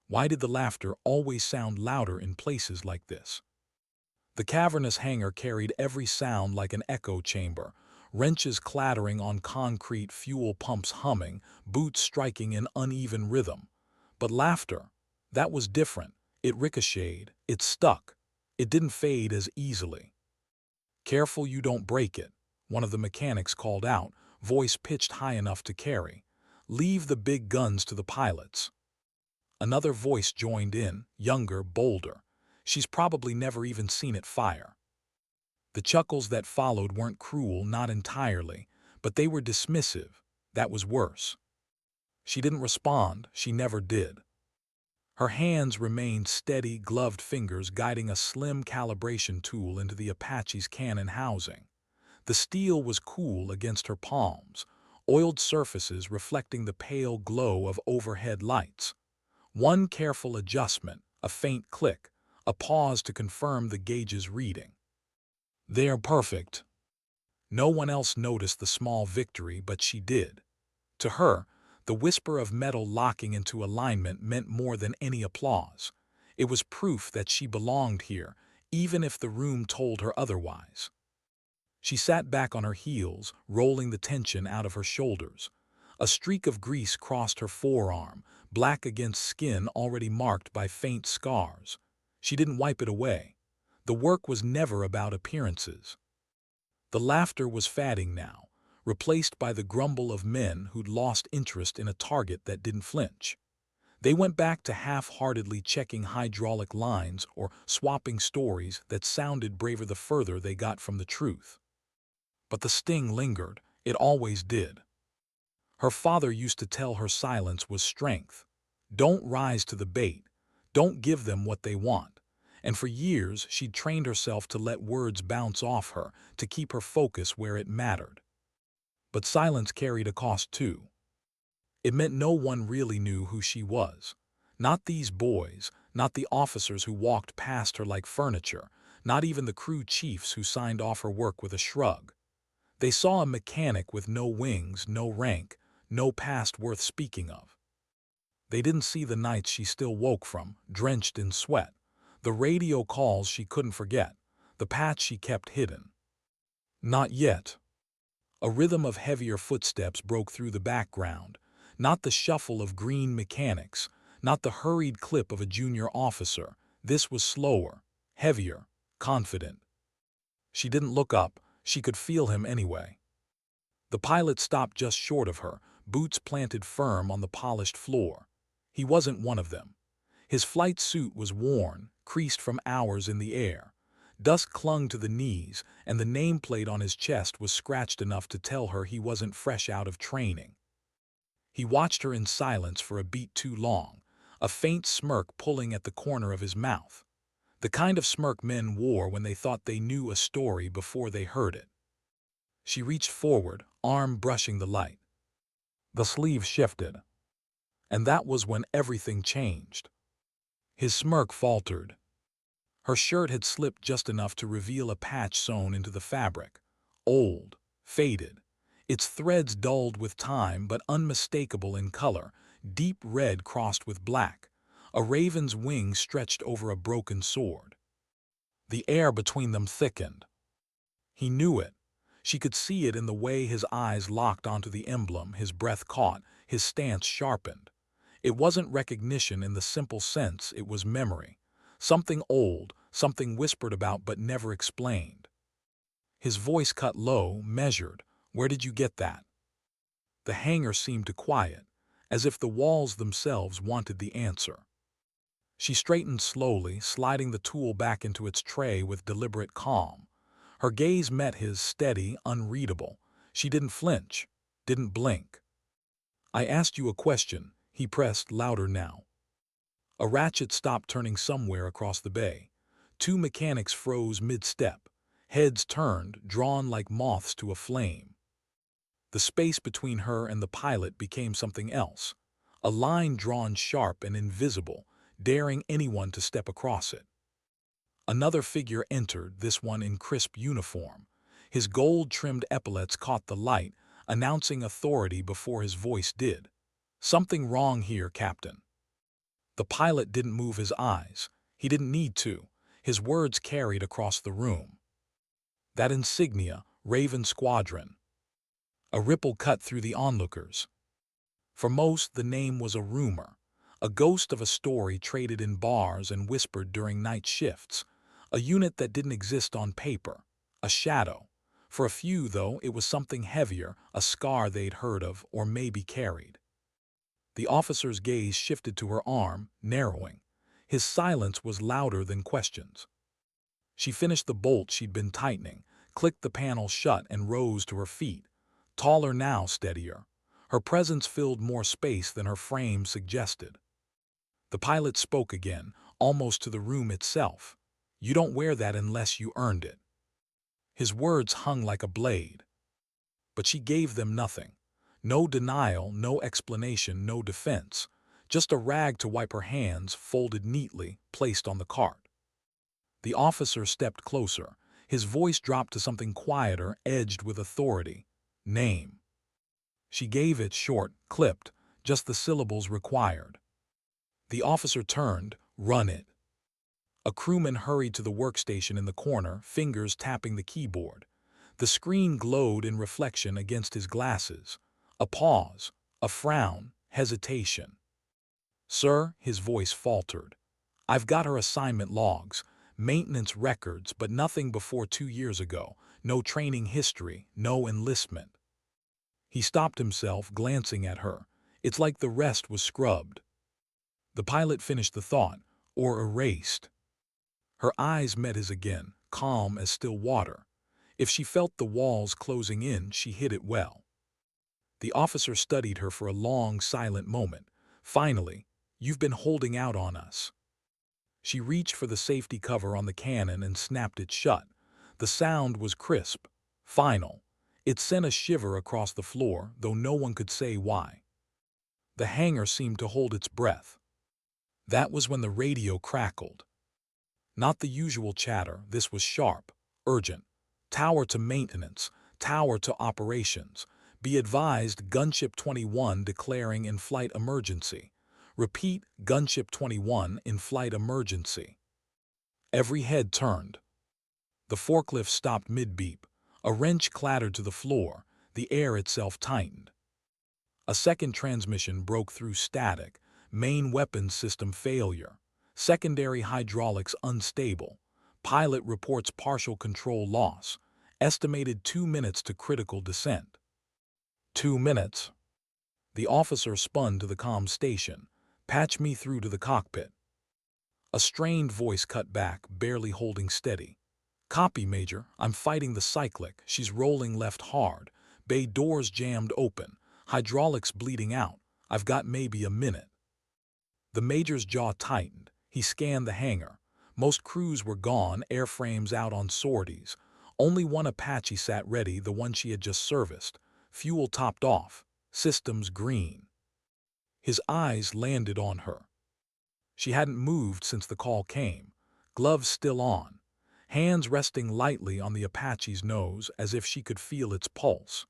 Why did the laughter always sound louder in places like this? The cavernous hangar carried every sound like an echo chamber, wrenches clattering on concrete, fuel pumps humming, boots striking in uneven rhythm. But laughter, that was different. It ricocheted, it stuck, it didn't fade as easily. "Careful you don't break it," one of the mechanics called out, voice pitched high enough to carry. "Leave the big guns to the pilots." Another voice joined in, younger, bolder. "She's probably never even seen it fire." The chuckles that followed weren't cruel, not entirely, but they were dismissive. That was worse. She didn't respond, she never did. Her hands remained steady, gloved fingers guiding a slim calibration tool into the Apache's cannon housing. The steel was cool against her palms, oiled surfaces reflecting the pale glow of overhead lights. One careful adjustment, a faint click, a pause to confirm the gauge's reading. "They're perfect." No one else noticed the small victory, but she did. To her, the whisper of metal locking into alignment meant more than any applause. It was proof that she belonged here, even if the room told her otherwise. She sat back on her heels, rolling the tension out of her shoulders. A streak of grease crossed her forearm, black against skin already marked by faint scars. She didn't wipe it away. The work was never about appearances. The laughter was fading now, replaced by the grumble of men who'd lost interest in a target that didn't flinch. They went back to half-heartedly checking hydraulic lines or swapping stories that sounded braver the further they got from the truth. But the sting lingered. It always did. Her father used to tell her silence was strength. Don't rise to the bait. Don't give them what they want. And for years, she'd trained herself to let words bounce off her, to keep her focus where it mattered. But silence carried a cost too. It meant no one really knew who she was. Not these boys, not the officers who walked past her like furniture, not even the crew chiefs who signed off her work with a shrug. They saw a mechanic with no wings, no rank, no past worth speaking of. They didn't see the nights she still woke from, drenched in sweat, the radio calls she couldn't forget, the patch she kept hidden. Not yet. A rhythm of heavier footsteps broke through the background, not the shuffle of green mechanics, not the hurried clip of a junior officer. This was slower, heavier, confident. She didn't look up, she could feel him anyway. The pilot stopped just short of her, boots planted firm on the polished floor. He wasn't one of them. His flight suit was worn, creased from hours in the air. Dust clung to the knees, and the nameplate on his chest was scratched enough to tell her he wasn't fresh out of training. He watched her in silence for a beat too long, a faint smirk pulling at the corner of his mouth. The kind of smirk men wore when they thought they knew a story before they heard it. She reached forward, arm brushing the light. The sleeve shifted. And that was when everything changed. His smirk faltered. Her shirt had slipped just enough to reveal a patch sewn into the fabric. Old, faded, its threads dulled with time but unmistakable in color, deep red crossed with black. A raven's wing stretched over a broken sword. The air between them thickened. He knew it. She could see it in the way his eyes locked onto the emblem, his breath caught, his stance sharpened. It wasn't recognition in the simple sense, it was memory. Something old, something whispered about but never explained. His voice cut low, measured. "Where did you get that?" The hangar seemed to quiet, as if the walls themselves wanted the answer. She straightened slowly, sliding the tool back into its tray with deliberate calm. Her gaze met his, steady, unreadable. She didn't flinch, didn't blink. "I asked you a question," he pressed, louder now. A ratchet stopped turning somewhere across the bay. Two mechanics froze mid-step, heads turned, drawn like moths to a flame. The space between her and the pilot became something else, a line drawn sharp and invisible, daring anyone to step across it. Another figure entered, this one in crisp uniform. His gold-trimmed epaulets caught the light, announcing authority before his voice did. "Something wrong here, Captain." The pilot didn't move his eyes. He didn't need to. His words carried across the room. That insignia, Raven Squadron. A ripple cut through the onlookers. For most, the name was a rumor, a ghost of a story traded in bars and whispered during night shifts, a unit that didn't exist on paper, a shadow. For a few, though, it was something heavier, a scar they'd heard of or maybe carried. The officer's gaze shifted to her arm, narrowing. His silence was louder than questions. She finished the bolt she'd been tightening, clicked the panel shut and rose to her feet. Taller now, steadier. Her presence filled more space than her frame suggested. The pilot spoke again, almost to the room itself. "You don't wear that unless you earned it." His words hung like a blade. But she gave them nothing. No denial, no explanation, no defense. Just a rag to wipe her hands, folded neatly, placed on the cart. The officer stepped closer. His voice dropped to something quieter, edged with authority. "Name." She gave it short, clipped, just the syllables required. The officer turned. "Run it." A crewman hurried to the workstation in the corner, fingers tapping the keyboard. The screen glowed in reflection against his glasses. A pause, a frown, hesitation. "Sir," his voice faltered. "I've got her assignment logs, maintenance records, but nothing before 2 years ago. No training history, no enlistment." He stopped himself, glancing at her. It's like the rest was scrubbed. The pilot finished the thought, or erased. Her eyes met his again, calm as still water. If she felt the walls closing in, she hid it well. The officer studied her for a long, silent moment. Finally, "You've been holding out on us." She reached for the safety cover on the cannon and snapped it shut. The sound was crisp, final. It sent a shiver across the floor, though no one could say why. The hangar seemed to hold its breath. That was when the radio crackled. Not the usual chatter, this was sharp, urgent. "Tower to maintenance, tower to operations. Be advised, Gunship 21 declaring in-flight emergency. Repeat, Gunship 21 in-flight emergency." Every head turned. The forklift stopped mid-beep. A wrench clattered to the floor. The air itself tightened. A second transmission broke through static. Main weapons system failure. Secondary hydraulics unstable. Pilot reports partial control loss. Estimated 2 minutes to critical descent. 2 minutes. The officer spun to the comm station. "Patch me through to the cockpit." A strained voice cut back, barely holding steady. "Copy, Major. I'm fighting the cyclic. She's rolling left hard. Bay doors jammed open. Hydraulics bleeding out. I've got maybe a minute." The Major's jaw tightened. He scanned the hangar. Most crews were gone, airframes out on sorties. Only one Apache sat ready, the one she had just serviced. Fuel topped off. Systems green. His eyes landed on her. She hadn't moved since the call came. Gloves still on. Hands resting lightly on the Apache's nose as if she could feel its pulse.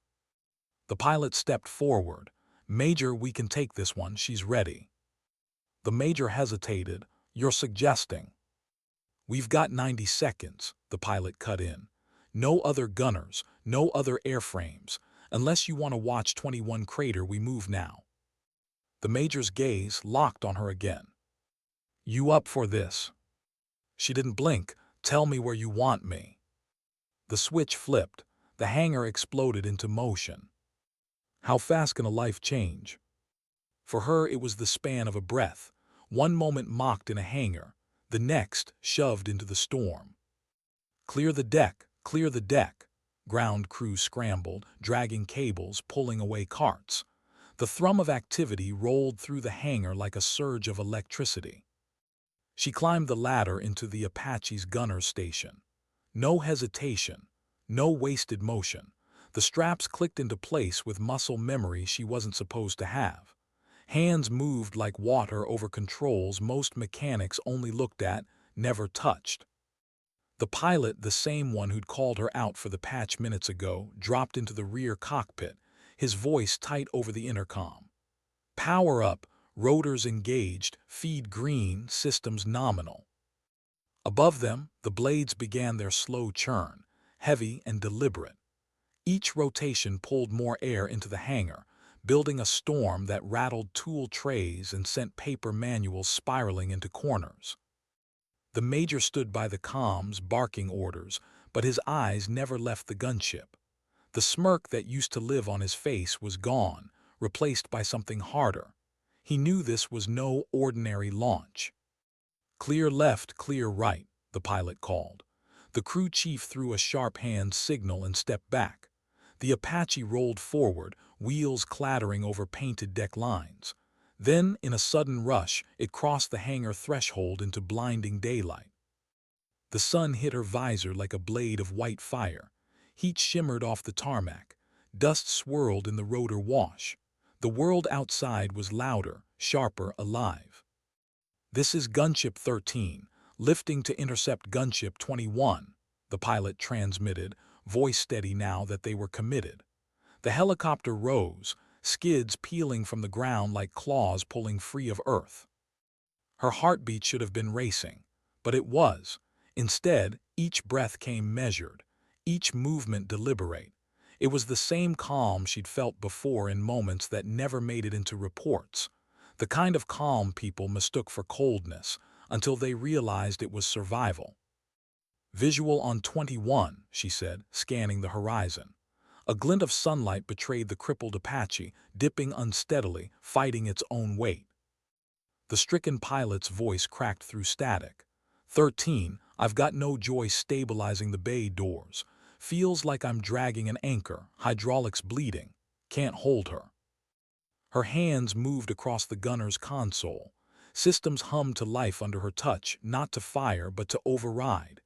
The pilot stepped forward. "Major, we can take this one. She's ready." The Major hesitated. "You're suggesting?" "We've got 90 seconds, the pilot cut in. "No other gunners, no other airframes. Unless you want to watch 21 crater, we move now." The Major's gaze locked on her again. "You up for this?" She didn't blink. "Tell me where you want me." The switch flipped. The hangar exploded into motion. How fast can a life change? For her, it was the span of a breath. One moment mocked in a hangar, the next shoved into the storm. "Clear the deck, clear the deck." Ground crew scrambled, dragging cables, pulling away carts. The thrum of activity rolled through the hangar like a surge of electricity. She climbed the ladder into the Apache's gunner station. No hesitation, no wasted motion. The straps clicked into place with muscle memory she wasn't supposed to have. Hands moved like water over controls most mechanics only looked at, never touched. The pilot, the same one who'd called her out for the patch minutes ago, dropped into the rear cockpit, his voice tight over the intercom. "Power up, rotors engaged, feed green, systems nominal. Above them, the blades began their slow churn, heavy and deliberate. Each rotation pulled more air into the hangar, building a storm that rattled tool trays and sent paper manuals spiraling into corners. The major stood by the comms, barking orders, but his eyes never left the gunship. The smirk that used to live on his face was gone, replaced by something harder. He knew this was no ordinary launch. "Clear left, clear right," the pilot called. The crew chief threw a sharp-hand signal and stepped back. The Apache rolled forward, wheels clattering over painted deck lines. Then, in a sudden rush, it crossed the hangar threshold into blinding daylight. The sun hit her visor like a blade of white fire. Heat shimmered off the tarmac. Dust swirled in the rotor wash. The world outside was louder, sharper, alive. "This is Gunship 13, lifting to intercept Gunship 21, the pilot transmitted, voice steady now that they were committed. The helicopter rose, skids peeling from the ground like claws pulling free of Earth. Her heartbeat should have been racing, but it was. Instead, each breath came measured, each movement deliberate. It was the same calm she'd felt before in moments that never made it into reports. The kind of calm people mistook for coldness until they realized it was survival. "Visual on 21, she said, scanning the horizon. A glint of sunlight betrayed the crippled Apache, dipping unsteadily, fighting its own weight. The stricken pilot's voice cracked through static. 13, I've got no joy stabilizing the bay doors. Feels like I'm dragging an anchor, hydraulics bleeding. Can't hold her." Her hands moved across the gunner's console. Systems hummed to life under her touch, not to fire but to override.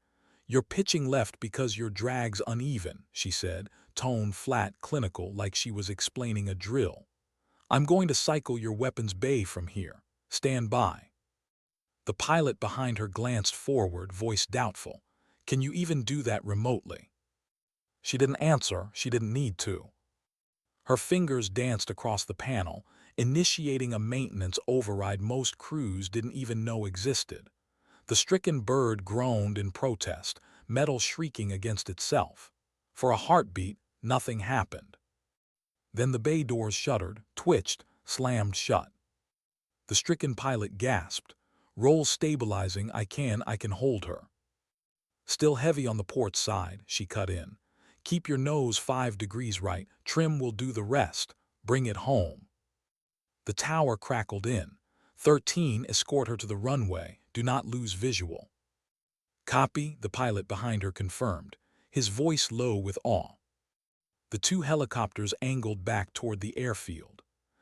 "You're pitching left because your drag's uneven," she said, tone flat, clinical, like she was explaining a drill. "I'm going to cycle your weapons bay from here. Stand by." The pilot behind her glanced forward, voice doubtful. "Can you even do that remotely?" She didn't answer, she didn't need to. Her fingers danced across the panel, initiating a maintenance override most crews didn't even know existed. The stricken bird groaned in protest, metal shrieking against itself. For a heartbeat, nothing happened. Then the bay doors shuddered, twitched, slammed shut. The stricken pilot gasped. "Roll stabilizing, I can hold her." Still heavy on the port side, she cut in. "Keep your nose 5 degrees right, trim will do the rest. Bring it home." The tower crackled in. 13, escort her to the runway, do not lose visual. "Copy," the pilot behind her confirmed, his voice low with awe. The two helicopters angled back toward the airfield.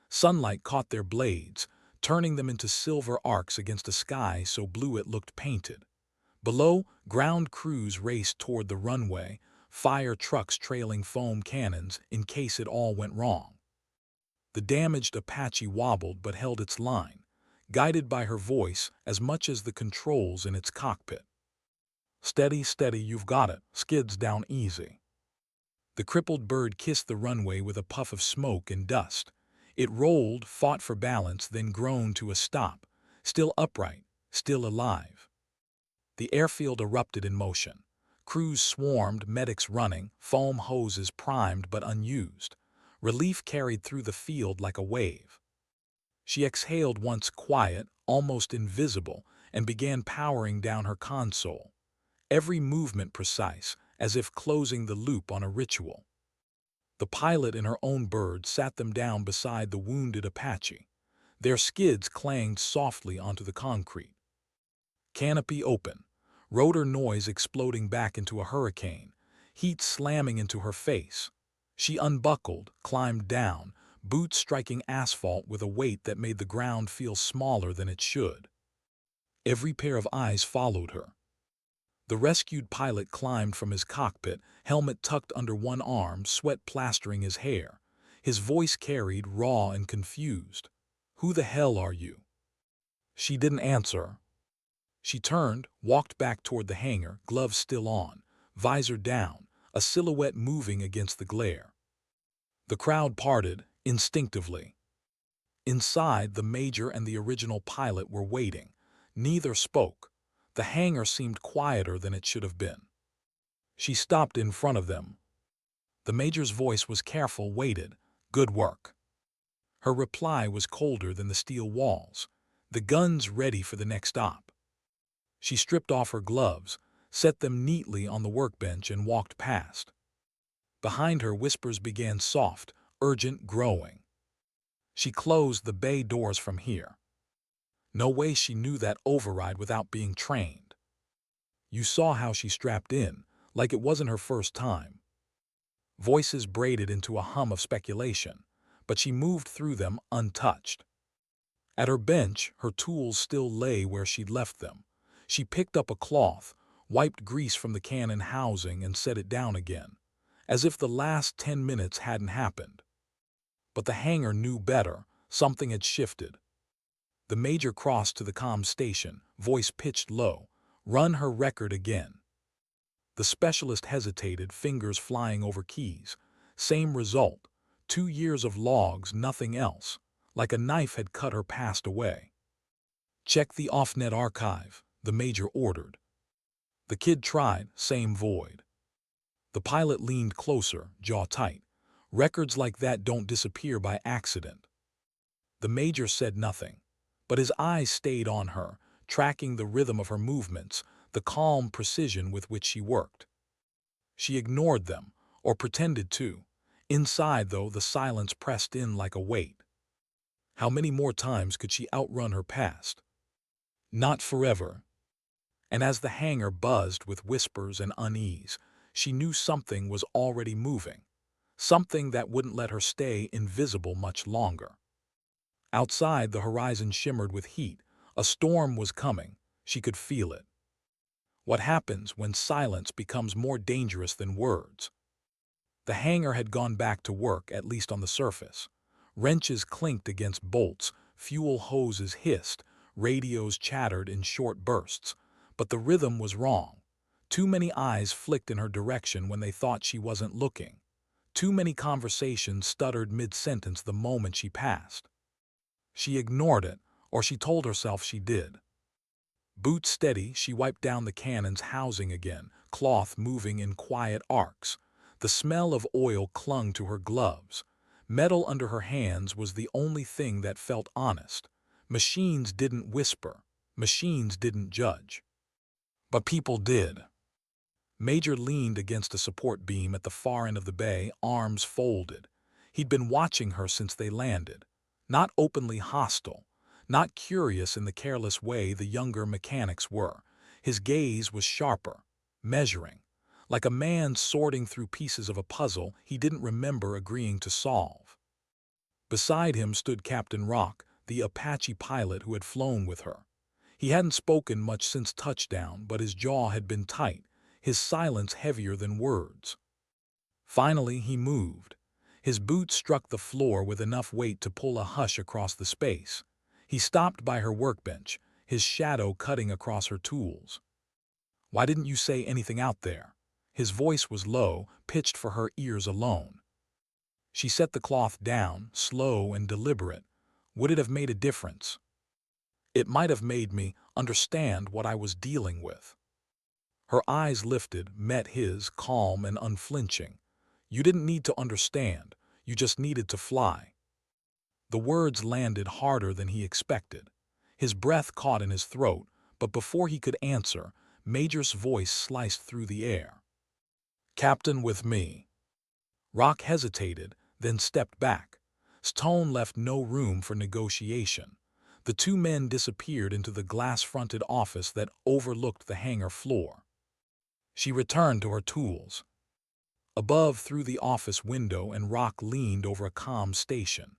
Sunlight caught their blades, turning them into silver arcs against a sky so blue it looked painted. Below, ground crews raced toward the runway, fire trucks trailing foam cannons in case it all went wrong. The damaged Apache wobbled but held its line, guided by her voice as much as the controls in its cockpit. "Steady, steady, you've got it. Skids down easy." The crippled bird kissed the runway with a puff of smoke and dust. It rolled, fought for balance, then groaned to a stop, still upright, still alive. The airfield erupted in motion. Crews swarmed, medics running, foam hoses primed but unused. Relief carried through the field like a wave. She exhaled once quiet, almost invisible, and began powering down her console. Every movement precise, as if closing the loop on a ritual. The pilot and her own bird sat them down beside the wounded Apache. Their skids clanged softly onto the concrete. Canopy open, rotor noise exploding back into a hurricane, heat slamming into her face. She unbuckled, climbed down, boots striking asphalt with a weight that made the ground feel smaller than it should. Every pair of eyes followed her. The rescued pilot climbed from his cockpit, helmet tucked under one arm, sweat plastering his hair. His voice carried, raw and confused. "Who the hell are you?" She didn't answer. She turned, walked back toward the hangar, gloves still on, visor down, a silhouette moving against the glare. The crowd parted, instinctively. Inside, the Major and the original pilot were waiting. Neither spoke. The hangar seemed quieter than it should have been. She stopped in front of them. The Major's voice was careful, weighted. "Good work." Her reply was colder than the steel walls. "The gun's ready for the next op." She stripped off her gloves, set them neatly on the workbench, and walked past. Behind her, whispers began, soft, urgent, growing. "She closed the bay doors from here." No way she knew that override without being trained. You saw how she strapped in, like it wasn't her first time. Voices braided into a hum of speculation, but she moved through them untouched. At her bench, her tools still lay where she'd left them. She picked up a cloth, wiped grease from the cannon housing, and set it down again, as if the last 10 minutes hadn't happened. But the hangar knew better. Something had shifted. The Major crossed to the comm station, voice pitched low. "Run her record again." The specialist hesitated, fingers flying over keys. Same result. 2 years of logs, nothing else. Like a knife had cut her past away. "Check the off-net archive," the Major ordered. The kid tried, same void. The pilot leaned closer, jaw tight. "Records like that don't disappear by accident." The Major said nothing, but his eyes stayed on her, tracking the rhythm of her movements, the calm precision with which she worked. She ignored them, or pretended to. Inside, though, the silence pressed in like a weight. How many more times could she outrun her past? Not forever. And as the hangar buzzed with whispers and unease, she knew something was already moving, something that wouldn't let her stay invisible much longer. Outside, the horizon shimmered with heat. A storm was coming. She could feel it. What happens when silence becomes more dangerous than words? The hangar had gone back to work, at least on the surface. Wrenches clinked against bolts, fuel hoses hissed, radios chattered in short bursts. But the rhythm was wrong. Too many eyes flicked in her direction when they thought she wasn't looking. Too many conversations stuttered mid-sentence the moment she passed. She ignored it, or she told herself she did. Boots steady, she wiped down the cannon's housing again, cloth moving in quiet arcs. The smell of oil clung to her gloves. Metal under her hands was the only thing that felt honest. Machines didn't whisper. Machines didn't judge. But people did. Major leaned against a support beam at the far end of the bay, arms folded. He'd been watching her since they landed. Not openly hostile, not curious in the careless way the younger mechanics were. His gaze was sharper, measuring, like a man sorting through pieces of a puzzle he didn't remember agreeing to solve. Beside him stood Captain Rock, the Apache pilot who had flown with her. He hadn't spoken much since touchdown, but his jaw had been tight, his silence heavier than words. Finally, he moved. His boots struck the floor with enough weight to pull a hush across the space. He stopped by her workbench, his shadow cutting across her tools. "Why didn't you say anything out there?" His voice was low, pitched for her ears alone. She set the cloth down, slow and deliberate. "Would it have made a difference?" "It might have made me understand what I was dealing with." Her eyes lifted, met his, calm and unflinching. "You didn't need to understand. You just needed to fly." The words landed harder than he expected. His breath caught in his throat, but before he could answer, Major's voice sliced through the air. "Captain, with me." Rock hesitated, then stepped back. His tone left no room for negotiation. The two men disappeared into the glass-fronted office that overlooked the hangar floor. She returned to her tools. Above, through the office window, and Rock leaned over a comm station.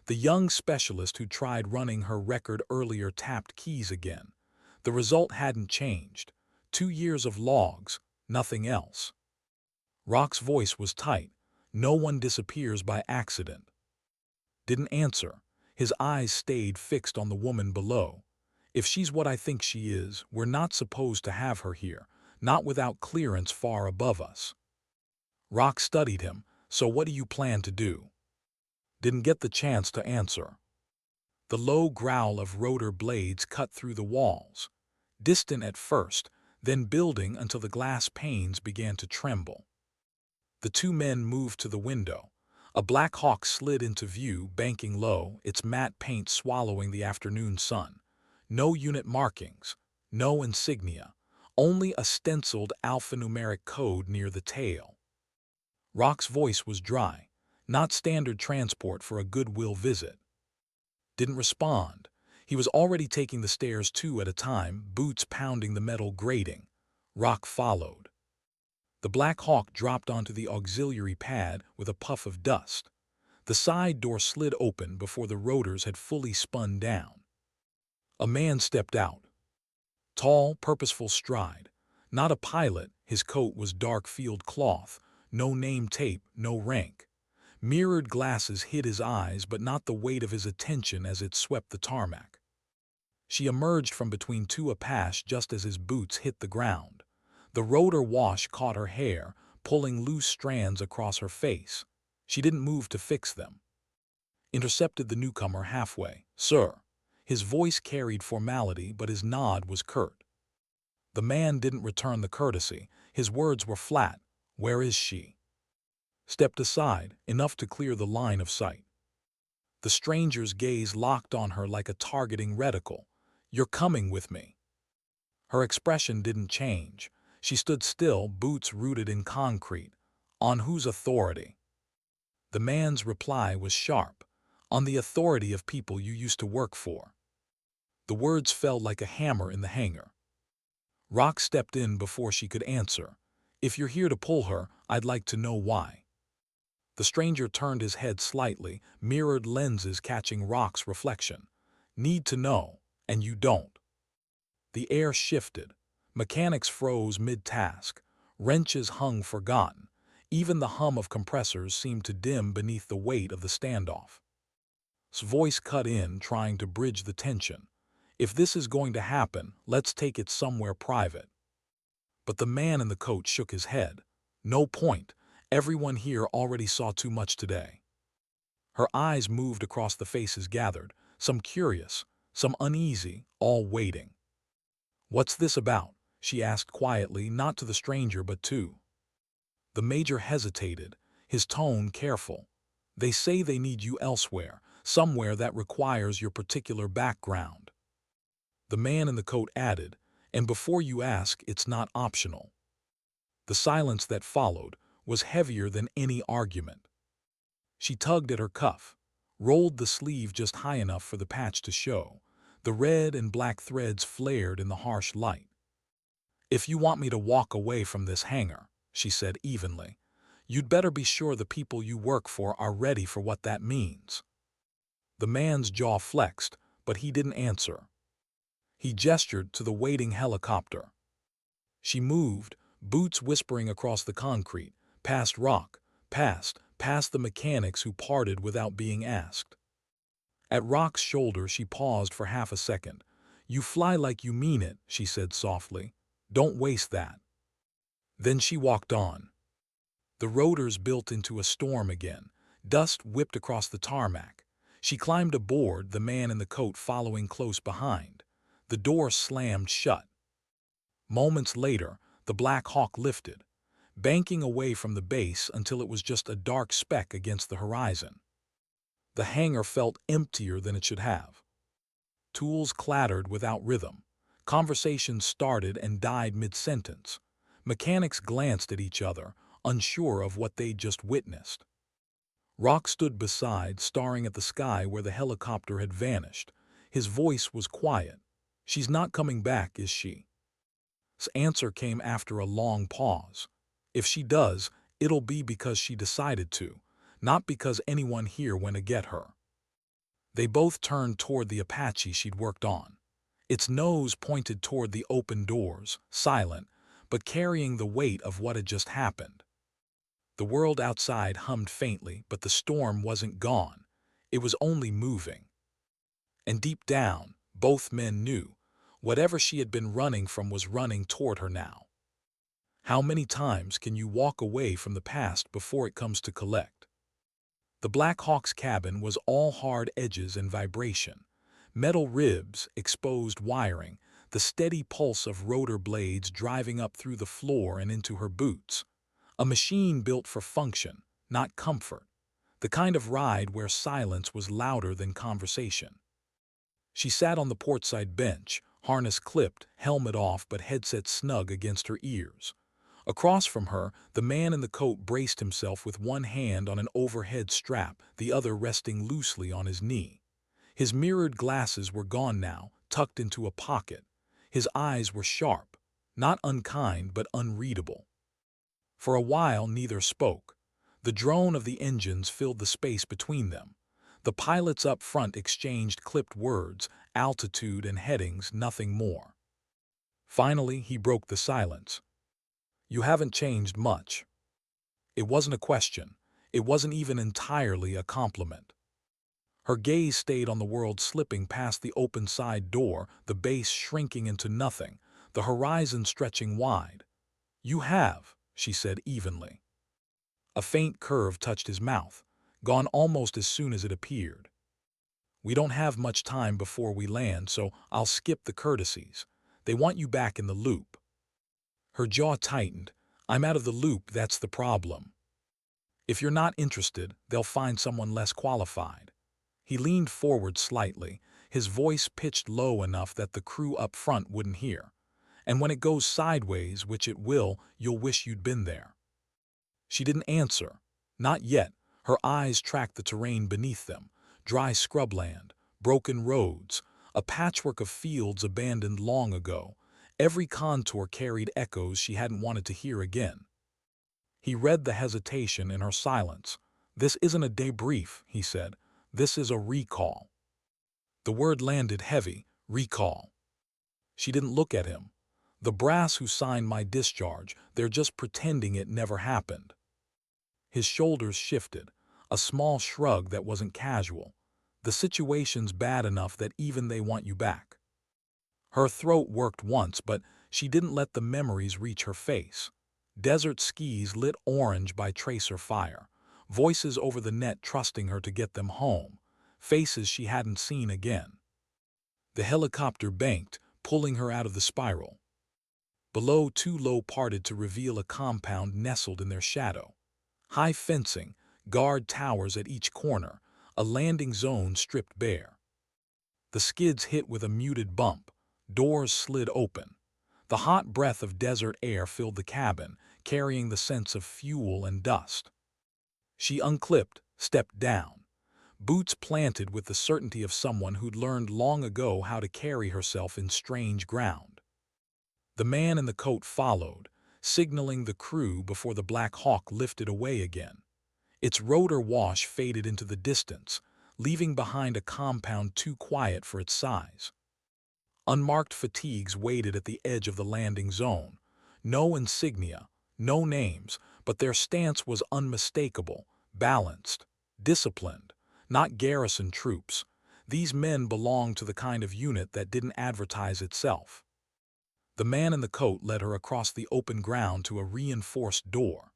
The young specialist who tried running her record earlier tapped keys again. The result hadn't changed. 2 years of logs, nothing else. Rock's voice was tight. "No one disappears by accident." Didn't answer. His eyes stayed fixed on the woman below. "If she's what I think she is, we're not supposed to have her here, not without clearance far above us." Rock studied him. "So what do you plan to do?" Didn't get the chance to answer. The low growl of rotor blades cut through the walls, distant at first, then building until the glass panes began to tremble. The two men moved to the window. A Black Hawk slid into view, banking low, its matte paint swallowing the afternoon sun. No unit markings, no insignia, only a stenciled alphanumeric code near the tail. Rock's voice was dry, not standard transport for a goodwill visit. Didn't respond. He was already taking the stairs two at a time, boots pounding the metal grating. Rock followed. The Black Hawk dropped onto the auxiliary pad with a puff of dust. The side door slid open before the rotors had fully spun down. A man stepped out. Tall, purposeful stride. Not a pilot, his coat was dark field cloth, no name tape, no rank. Mirrored glasses hid his eyes, but not the weight of his attention as it swept the tarmac. She emerged from between two Apache just as his boots hit the ground. The rotor wash caught her hair, pulling loose strands across her face. She didn't move to fix them. Intercepted the newcomer halfway. "Sir." His voice carried formality, but his nod was curt. The man didn't return the courtesy. His words were flat. "Where is she?" Stepped aside, enough to clear the line of sight. The stranger's gaze locked on her like a targeting reticle. "You're coming with me." Her expression didn't change. She stood still, boots rooted in concrete. "On whose authority?" The man's reply was sharp. "On the authority of people you used to work for." The words fell like a hammer in the hangar. Rock stepped in before she could answer. "If you're here to pull her, I'd like to know why." The stranger turned his head slightly, mirrored lenses catching Rock's reflection. "Need to know, and you don't." The air shifted. Mechanics froze mid-task. Wrenches hung forgotten. Even the hum of compressors seemed to dim beneath the weight of the standoff. His voice cut in, trying to bridge the tension. "If this is going to happen, let's take it somewhere private." But the man in the coat shook his head. "No point. Everyone here already saw too much today." Her eyes moved across the faces gathered, some curious, some uneasy, all waiting. "What's this about?" she asked quietly, not to the stranger but to. The major hesitated, his tone careful. "They say they need you elsewhere, somewhere that requires your particular background." The man in the coat added, "And before you ask, it's not optional." The silence that followed was heavier than any argument. She tugged at her cuff, rolled the sleeve just high enough for the patch to show. The red and black threads flared in the harsh light. "If you want me to walk away from this hangar," she said evenly, "you'd better be sure the people you work for are ready for what that means." The man's jaw flexed, but he didn't answer. He gestured to the waiting helicopter. She moved, boots whispering across the concrete, past Rock, past the mechanics who parted without being asked. At Rock's shoulder she paused for half a second. "You fly like you mean it," she said softly. "Don't waste that." Then she walked on. The rotors built into a storm again. Dust whipped across the tarmac. She climbed aboard, the man in the coat following close behind. The door slammed shut. Moments later, the Black Hawk lifted, banking away from the base until it was just a dark speck against the horizon. The hangar felt emptier than it should have. Tools clattered without rhythm. Conversations started and died mid-sentence. Mechanics glanced at each other, unsure of what they'd just witnessed. Rock stood beside, staring at the sky where the helicopter had vanished. His voice was quiet. "She's not coming back, is she?" His answer came after a long pause. "If she does, it'll be because she decided to, not because anyone here went to get her." They both turned toward the Apache she'd worked on. Its nose pointed toward the open doors, silent, but carrying the weight of what had just happened. The world outside hummed faintly, but the storm wasn't gone. It was only moving. And deep down, both men knew, whatever she had been running from was running toward her now. How many times can you walk away from the past before it comes to collect? The Black Hawk's cabin was all hard edges and vibration. Metal ribs, exposed wiring, the steady pulse of rotor blades driving up through the floor and into her boots. A machine built for function, not comfort. The kind of ride where silence was louder than conversation. She sat on the portside bench, harness clipped, helmet off but headset snug against her ears. Across from her, the man in the coat braced himself with one hand on an overhead strap, the other resting loosely on his knee. His mirrored glasses were gone now, tucked into a pocket. His eyes were sharp, not unkind but unreadable. For a while neither spoke. The drone of the engines filled the space between them. The pilots up front exchanged clipped words, altitude and headings, nothing more. Finally, he broke the silence. "You haven't changed much." It wasn't a question. It wasn't even entirely a compliment. Her gaze stayed on the world slipping past the open side door, the base shrinking into nothing, the horizon stretching wide. "You have," she said evenly. A faint curve touched his mouth, gone almost as soon as it appeared. "We don't have much time before we land, so I'll skip the courtesies. They want you back in the loop." Her jaw tightened. "I'm out of the loop, that's the problem. If you're not interested, they'll find someone less qualified." He leaned forward slightly, his voice pitched low enough that the crew up front wouldn't hear. "And when it goes sideways, which it will, you'll wish you'd been there." She didn't answer. Not yet. Her eyes tracked the terrain beneath them. Dry scrubland, broken roads, a patchwork of fields abandoned long ago. Every contour carried echoes she hadn't wanted to hear again. He read the hesitation in her silence. "This isn't a debrief," he said. "This is a recall." The word landed heavy. Recall. She didn't look at him. "The brass who signed my discharge, they're just pretending it never happened." His shoulders shifted, a small shrug that wasn't casual. "The situation's bad enough that even they want you back." Her throat worked once, but she didn't let the memories reach her face. Desert skis lit orange by tracer fire, voices over the net trusting her to get them home, faces she hadn't seen again. The helicopter banked, pulling her out of the spiral. Below, two low parted to reveal a compound nestled in their shadow. High fencing, guard towers at each corner, a landing zone stripped bare. The skids hit with a muted bump. Doors slid open. The hot breath of desert air filled the cabin, carrying the sense of fuel and dust. She unclipped, stepped down, boots planted with the certainty of someone who'd learned long ago how to carry herself in strange ground. The man in the coat followed, signaling the crew before the Black Hawk lifted away again. Its rotor wash faded into the distance, leaving behind a compound too quiet for its size. Unmarked fatigues waited at the edge of the landing zone. No insignia, no names, but their stance was unmistakable, balanced, disciplined, not garrison troops. These men belonged to the kind of unit that didn't advertise itself. The man in the coat led her across the open ground to a reinforced door.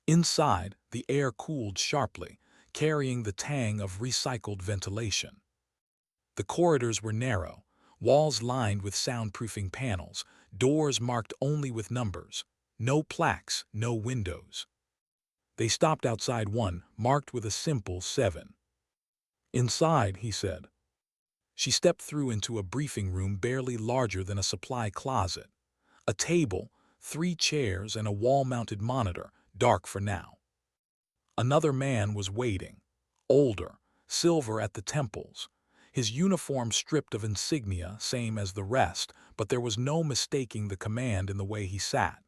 Inside, the air cooled sharply, carrying the tang of recycled ventilation. The corridors were narrow, walls lined with soundproofing panels, doors marked only with numbers. No plaques, no windows. They stopped outside one, marked with a simple 7. "Inside," he said. She stepped through into a briefing room barely larger than a supply closet. A table, 3 chairs, and a wall-mounted monitor, dark for now. Another man was waiting, older, silver at the temples. His uniform stripped of insignia, same as the rest, but there was no mistaking the command in the way he sat.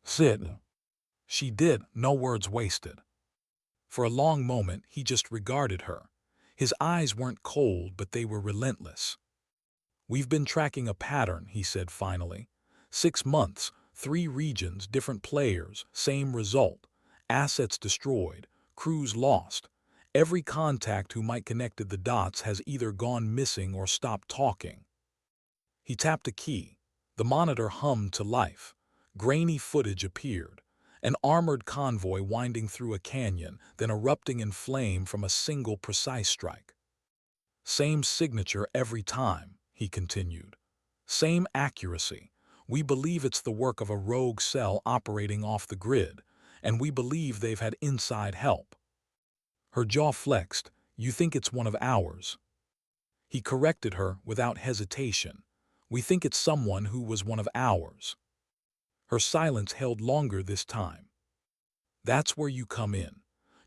"Sit." She did, no words wasted. For a long moment, he just regarded her. His eyes weren't cold, but they were relentless. "We've been tracking a pattern," he said finally. 6 months, 3 regions, different players, same result. Assets destroyed, crews lost. Every contact who might connected the dots has either gone missing or stopped talking." He tapped a key. The monitor hummed to life. Grainy footage appeared. An armored convoy winding through a canyon, then erupting in flame from a single precise strike. Same signature every time, he continued. Same accuracy. We believe it's the work of a rogue cell operating off the grid, and we believe they've had inside help. Her jaw flexed. You think it's one of ours? He corrected her without hesitation. We think it's someone who was one of ours. Her silence held longer this time. That's where you come in.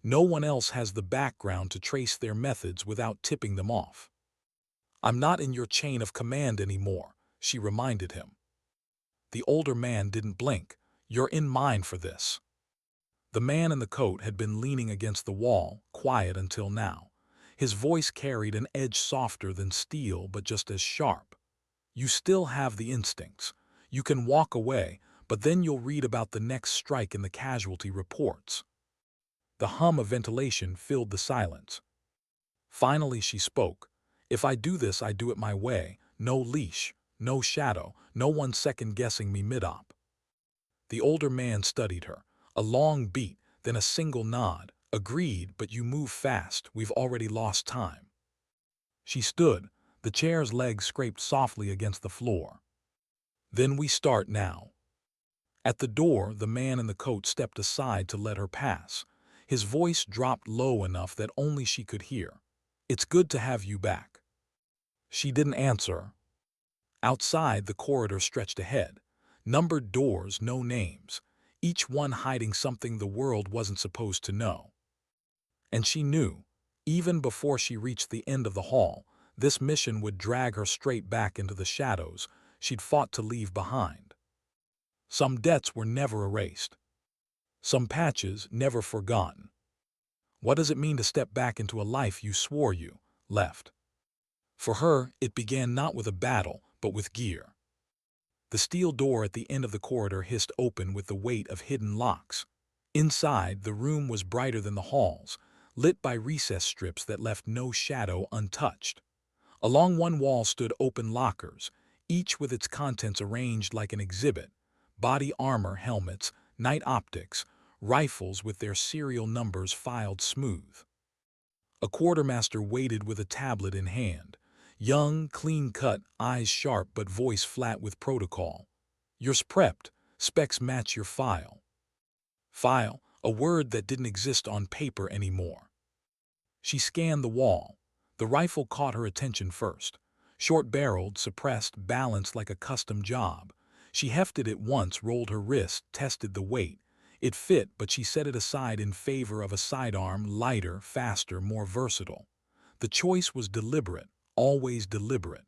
No one else has the background to trace their methods without tipping them off. I'm not in your chain of command anymore, she reminded him. The older man didn't blink. You're in mine for this. The man in the coat had been leaning against the wall, quiet until now. His voice carried an edge softer than steel, but just as sharp. You still have the instincts. You can walk away, but then you'll read about the next strike in the casualty reports. The hum of ventilation filled the silence. Finally she spoke. If I do this, I do it my way. No leash, no shadow, no one second-guessing me mid-op. The older man studied her. A long beat, then a single nod. Agreed, but you move fast. We've already lost time. She stood. The chair's legs scraped softly against the floor. Then we start now. At the door, the man in the coat stepped aside to let her pass. His voice dropped low enough that only she could hear. It's good to have you back. She didn't answer. Outside, the corridor stretched ahead. Numbered doors, no names. Each one hiding something the world wasn't supposed to know. And she knew, even before she reached the end of the hall, this mission would drag her straight back into the shadows she'd fought to leave behind. Some debts were never erased. Some patches never forgotten. What does it mean to step back into a life you swore you left? For her, it began not with a battle, but with gear. The steel door at the end of the corridor hissed open with the weight of hidden locks. Inside, the room was brighter than the halls, lit by recess strips that left no shadow untouched. Along one wall stood open lockers, each with its contents arranged like an exhibit: body armor, helmets, night optics, rifles with their serial numbers filed smooth. A quartermaster waited with a tablet in hand. Young, clean-cut, eyes sharp but voice flat with protocol. Yours prepped, specs match your file. File, a word that didn't exist on paper anymore. She scanned the wall. The rifle caught her attention first. Short-barreled, suppressed, balanced like a custom job. She hefted it once, rolled her wrist, tested the weight. It fit, but she set it aside in favor of a sidearm, lighter, faster, more versatile. The choice was deliberate, always deliberate.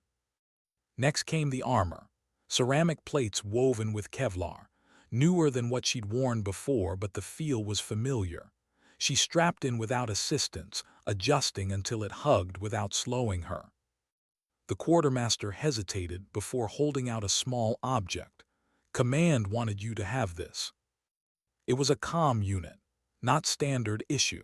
Next came the armor. Ceramic plates woven with Kevlar. Newer than what she'd worn before, but the feel was familiar. She strapped in without assistance, adjusting until it hugged without slowing her. The quartermaster hesitated before holding out a small object. Command wanted you to have this. It was a comm unit, not standard issue.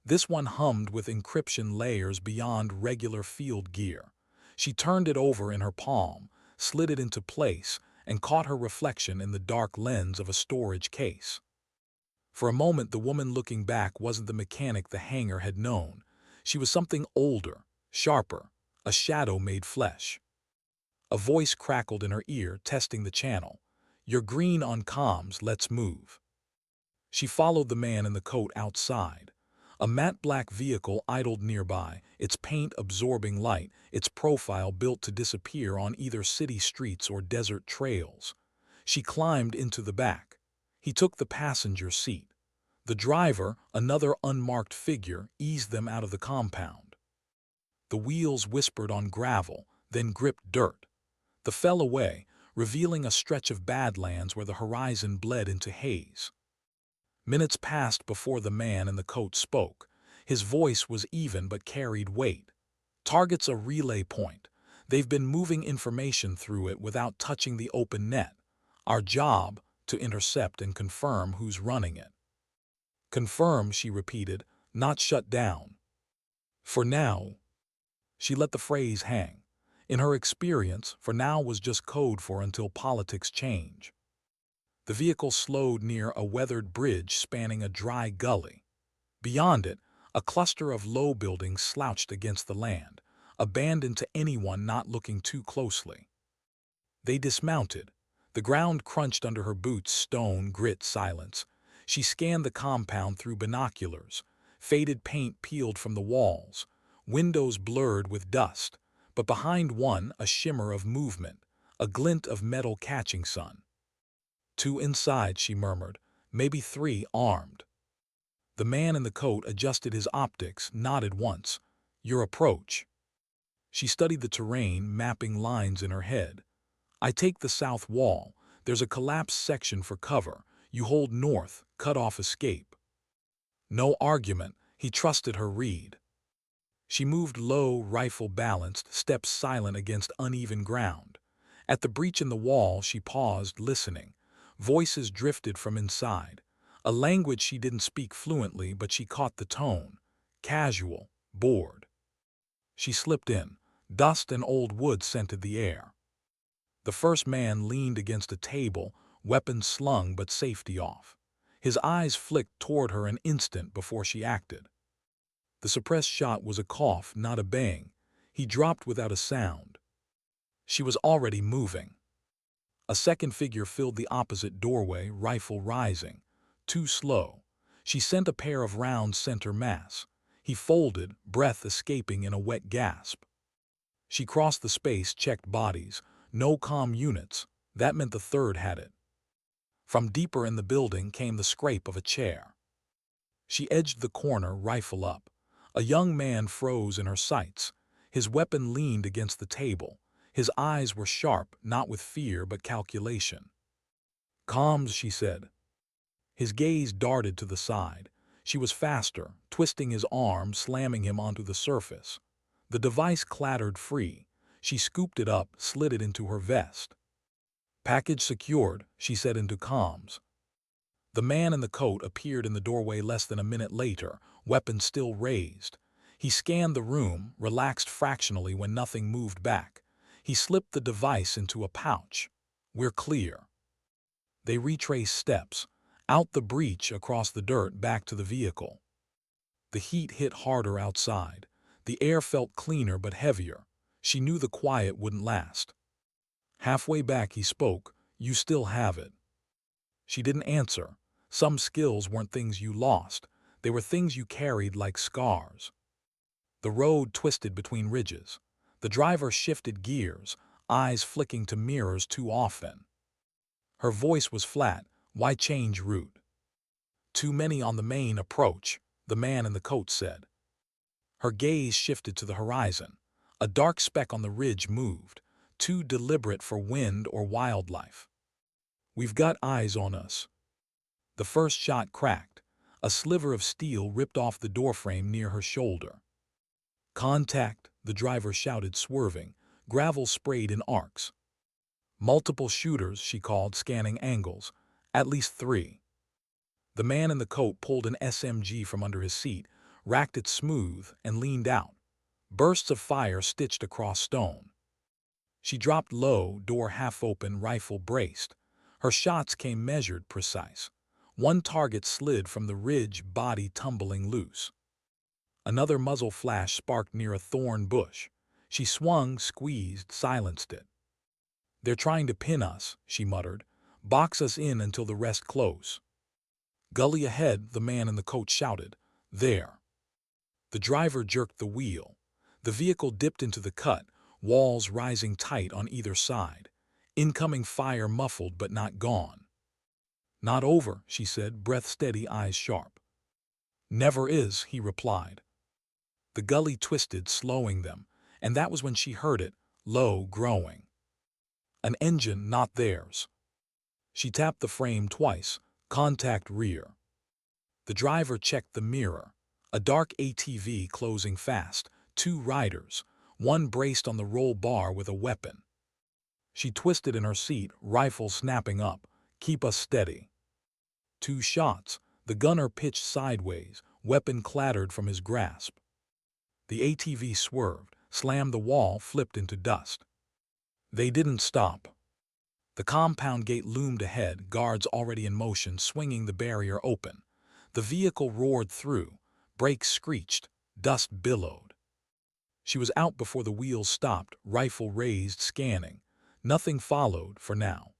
This one hummed with encryption layers beyond regular field gear. She turned it over in her palm, slid it into place, and caught her reflection in the dark lens of a storage case. For a moment, the woman looking back wasn't the mechanic the hangar had known. She was something older, sharper, a shadow made flesh. A voice crackled in her ear, testing the channel. You're green on comms, let's move. She followed the man in the coat outside. A matte black vehicle idled nearby, its paint absorbing light, its profile built to disappear on either city streets or desert trails. She climbed into the back. He took the passenger seat. The driver, another unmarked figure, eased them out of the compound. The wheels whispered on gravel, then gripped dirt. They fell away, revealing a stretch of badlands where the horizon bled into haze. Minutes passed before the man in the coat spoke. His voice was even but carried weight. Target's a relay point. They've been moving information through it without touching the open net. Our job, to intercept and confirm who's running it. Confirm, she repeated, not shut down. For now. She let the phrase hang. In her experience, for now was just code for until politics change. The vehicle slowed near a weathered bridge spanning a dry gully. Beyond it, a cluster of low buildings slouched against the land. abandoned to anyone not looking too closely. They dismounted. The ground crunched under her boots, stone, grit, silence. She scanned the compound through binoculars. Faded paint peeled from the walls, windows blurred with dust, but behind one a shimmer of movement, a glint of metal catching sun. Two inside, she murmured, maybe three, armed. The man in the coat adjusted his optics, nodded once. Your approach. She studied the terrain, mapping lines in her head. I take the south wall. There's a collapsed section for cover. You hold north, cut off escape. No argument. He trusted her read. She moved low, rifle balanced, steps silent against uneven ground. At the breach in the wall, she paused, listening. Voices drifted from inside. A language she didn't speak fluently, but she caught the tone. Casual, bored. She slipped in. Dust and old wood scented the air. The first man leaned against a table, weapon slung but safety off. His eyes flicked toward her an instant before she acted. The suppressed shot was a cough, not a bang. He dropped without a sound. She was already moving. A second figure filled the opposite doorway, rifle rising. Too slow. She sent a pair of rounds center mass. He folded, breath escaping in a wet gasp. She crossed the space, checked bodies. No comm units. That meant the third had it. From deeper in the building came the scrape of a chair. She edged the corner, rifle up. A young man froze in her sights. His weapon leaned against the table. His eyes were sharp, not with fear but calculation. Comms, she said. His gaze darted to the side. She was faster, twisting his arm, slamming him onto the surface. The device clattered free. She scooped it up, slid it into her vest. Package secured, she said into comms. The man in the coat appeared in the doorway less than a minute later, weapon still raised. He scanned the room, relaxed fractionally when nothing moved back. He slipped the device into a pouch. We're clear. They retraced steps, out the breach, across the dirt, back to the vehicle. The heat hit harder outside. The air felt cleaner but heavier. She knew the quiet wouldn't last. Halfway back he spoke, you still have it. She didn't answer. Some skills weren't things you lost. They were things you carried like scars. The road twisted between ridges. The driver shifted gears, eyes flicking to mirrors too often. Her voice was flat. Why change route? Too many on the main approach, the man in the coat said. Her gaze shifted to the horizon. A dark speck on the ridge moved, too deliberate for wind or wildlife. We've got eyes on us. The first shot cracked. A sliver of steel ripped off the doorframe near her shoulder. Contact, the driver shouted, swerving. Gravel sprayed in arcs. Multiple shooters, she called, scanning angles. At least three. The man in the coat pulled an SMG from under his seat, racked it smooth, and leaned out. Bursts of fire stitched across stone. She dropped low, door half open, rifle braced. Her shots came measured, precise. One target slid from the ridge, body tumbling loose. Another muzzle flash sparked near a thorn bush. She swung, squeezed, silenced it. They're trying to pin us, she muttered. Box us in until the rest close. Gully ahead, the man in the coat shouted. There. The driver jerked the wheel. The vehicle dipped into the cut, walls rising tight on either side. Incoming fire muffled but not gone. Not over, she said, breath steady, eyes sharp. Never is, he replied. The gully twisted, slowing them, and that was when she heard it, low, growing. An engine, not theirs. She tapped the frame twice, contact rear. The driver checked the mirror. A dark ATV closing fast, two riders, one braced on the roll bar with a weapon. She twisted in her seat, rifle snapping up. Keep us steady. Two shots. The gunner pitched sideways, weapon clattered from his grasp. The ATV swerved, slammed the wall, flipped into dust. They didn't stop. The compound gate loomed ahead, guards already in motion, swinging the barrier open. The vehicle roared through. Brakes screeched. Dust billowed. She was out before the wheels stopped, rifle raised, scanning. Nothing followed for now.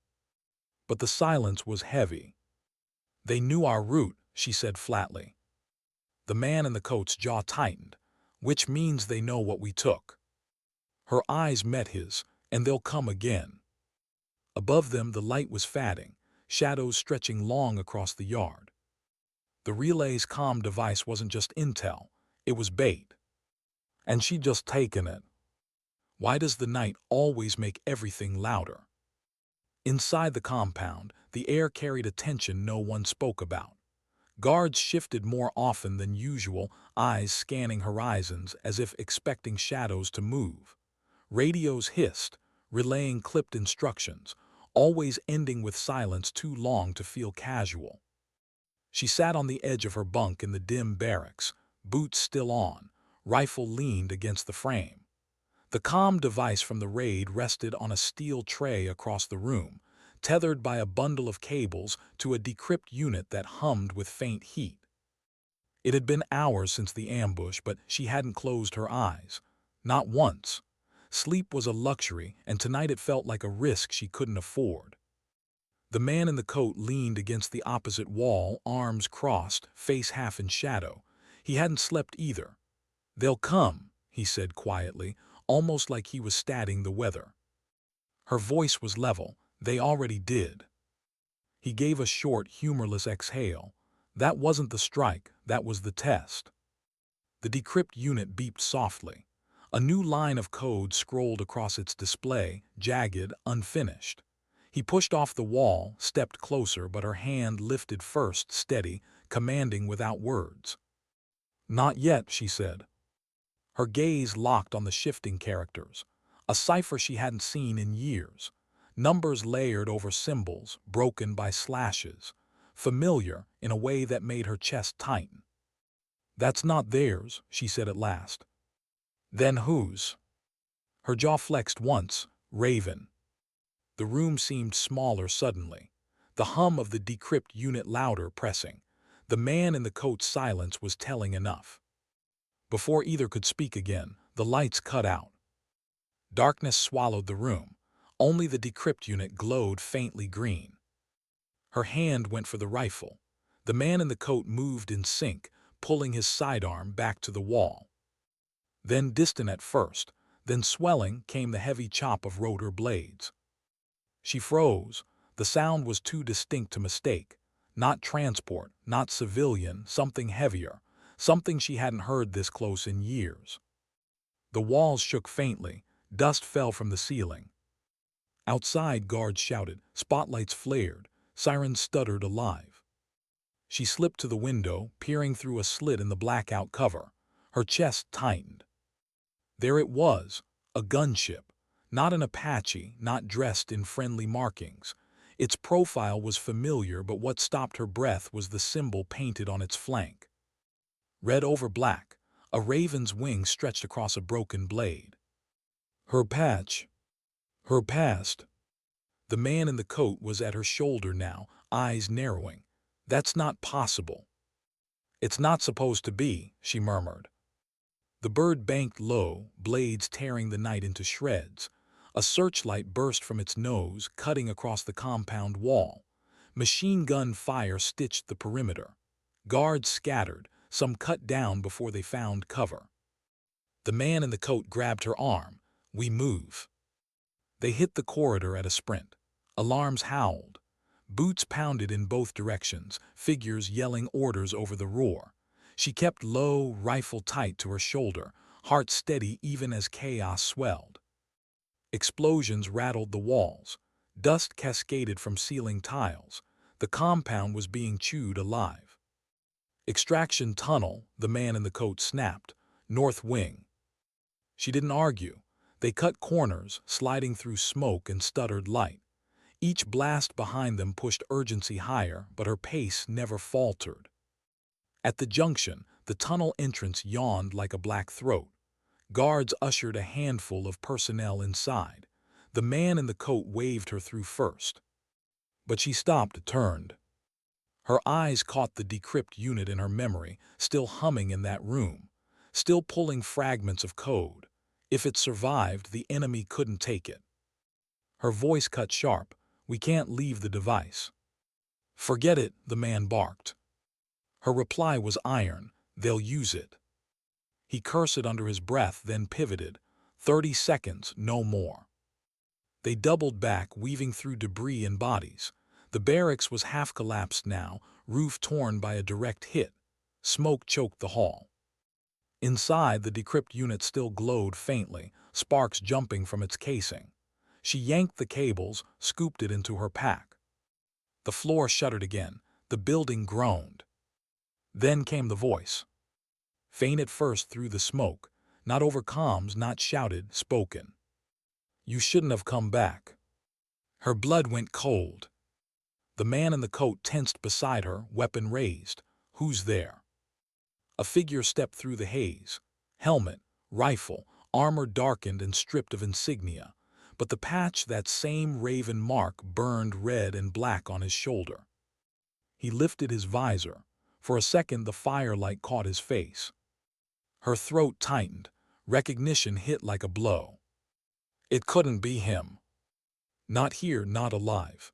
But the silence was heavy. "They knew our route," she said flatly. The man in the coat's jaw tightened, "which means they know what we took." Her eyes met his, "and they'll come again." Above them the light was fading, shadows stretching long across the yard. The relay's comm device wasn't just intel, it was bait. And she'd just taken it. Why does the night always make everything louder? Inside the compound, the air carried a tension no one spoke about. Guards shifted more often than usual, eyes scanning horizons as if expecting shadows to move. Radios hissed, relaying clipped instructions, always ending with silence too long to feel casual. She sat on the edge of her bunk in the dim barracks, boots still on, rifle leaned against the frame. The comm device from the raid rested on a steel tray across the room, tethered by a bundle of cables to a decrypt unit that hummed with faint heat. It had been hours since the ambush, but she hadn't closed her eyes. Not once. Sleep was a luxury, and tonight it felt like a risk she couldn't afford. The man in the coat leaned against the opposite wall, arms crossed, face half in shadow. He hadn't slept either. "They'll come," he said quietly, almost like he was statting the weather. Her voice was level. "They already did." He gave a short, humorless exhale. That wasn't the strike, that was the test. The decrypt unit beeped softly. A new line of code scrolled across its display, jagged, unfinished. He pushed off the wall, stepped closer, but her hand lifted first, steady, commanding without words. "Not yet," she said. Her gaze locked on the shifting characters, a cipher she hadn't seen in years. Numbers layered over symbols, broken by slashes, familiar in a way that made her chest tighten. "That's not theirs," she said at last. "Then whose?" Her jaw flexed once. "Raven." The room seemed smaller suddenly. The hum of the decrypt unit louder, pressing. The man in the coat's silence was telling enough. Before either could speak again, the lights cut out. Darkness swallowed the room. Only the decrypt unit glowed faintly green. Her hand went for the rifle. The man in the coat moved in sync, pulling his sidearm back to the wall. Then distant at first, then swelling came the heavy chop of rotor blades. She froze. The sound was too distinct to mistake. Not transport, not civilian, something heavier, something she hadn't heard this close in years. The walls shook faintly. Dust fell from the ceiling. Outside, guards shouted, spotlights flared, sirens stuttered alive. She slipped to the window, peering through a slit in the blackout cover. Her chest tightened. There it was, a gunship. Not an Apache, not dressed in friendly markings. Its profile was familiar, but what stopped her breath was the symbol painted on its flank. Red over black, a raven's wing stretched across a broken blade. Her patch. Her past. The man in the coat was at her shoulder now, eyes narrowing. "That's not possible." "It's not supposed to be," she murmured. The bird banked low, blades tearing the night into shreds. A searchlight burst from its nose, cutting across the compound wall. Machine gun fire stitched the perimeter. Guards scattered, some cut down before they found cover. The man in the coat grabbed her arm. "We move." They hit the corridor at a sprint. Alarms howled. Boots pounded in both directions, figures yelling orders over the roar. She kept low, rifle tight to her shoulder, heart steady even as chaos swelled. Explosions rattled the walls. Dust cascaded from ceiling tiles. The compound was being chewed alive. "Extraction tunnel," the man in the coat snapped. "North wing." She didn't argue. They cut corners, sliding through smoke and stuttered light. Each blast behind them pushed urgency higher, but her pace never faltered. At the junction, the tunnel entrance yawned like a black throat. Guards ushered a handful of personnel inside. The man in the coat waved her through first. But she stopped, turned. Her eyes caught the decrypt unit in her memory, still humming in that room, still pulling fragments of code. If it survived, the enemy couldn't take it. Her voice cut sharp. We can't leave the device. Forget it, the man barked. Her reply was iron. They'll use it. He cursed under his breath, then pivoted. 30 seconds, no more. They doubled back, weaving through debris and bodies. The barracks was half collapsed now, roof torn by a direct hit. Smoke choked the hall. Inside, the decrypt unit still glowed faintly, sparks jumping from its casing. She yanked the cables, scooped it into her pack. The floor shuddered again. The building groaned. Then came the voice. Faint at first through the smoke, not over comms, not shouted, spoken. You shouldn't have come back. Her blood went cold. The man in the coat tensed beside her, weapon raised. Who's there? A figure stepped through the haze. Helmet, rifle, armor darkened and stripped of insignia, but the patch, that same raven mark, burned red and black on his shoulder. He lifted his visor. For a second, the firelight caught his face. Her throat tightened. Recognition hit like a blow. It couldn't be him. Not here, not alive.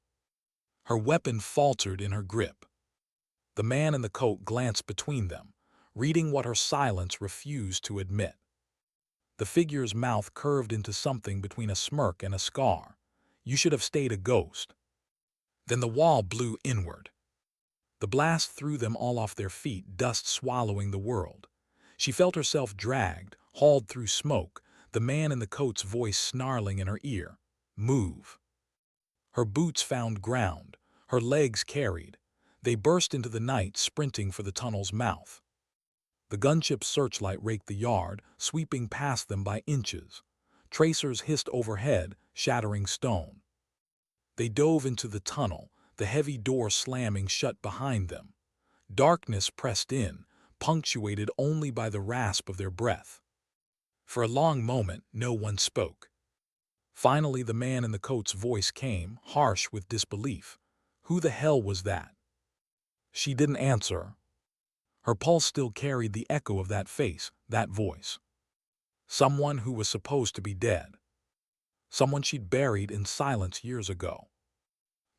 Her weapon faltered in her grip. The man in the coat glanced between them, reading what her silence refused to admit. The figure's mouth curved into something between a smirk and a scar. You should have stayed a ghost. Then the wall blew inward. The blast threw them all off their feet, dust swallowing the world. She felt herself dragged, hauled through smoke, the man in the coat's voice snarling in her ear. Move. Her boots found ground, her legs carried. They burst into the night, sprinting for the tunnel's mouth. The gunship's searchlight raked the yard, sweeping past them by inches. Tracers hissed overhead, shattering stone. They dove into the tunnel, the heavy door slamming shut behind them. Darkness pressed in, punctuated only by the rasp of their breath. For a long moment, no one spoke. Finally, the man in the coat's voice came, harsh with disbelief. Who the hell was that? She didn't answer. Her pulse still carried the echo of that face, that voice. Someone who was supposed to be dead. Someone she'd buried in silence years ago.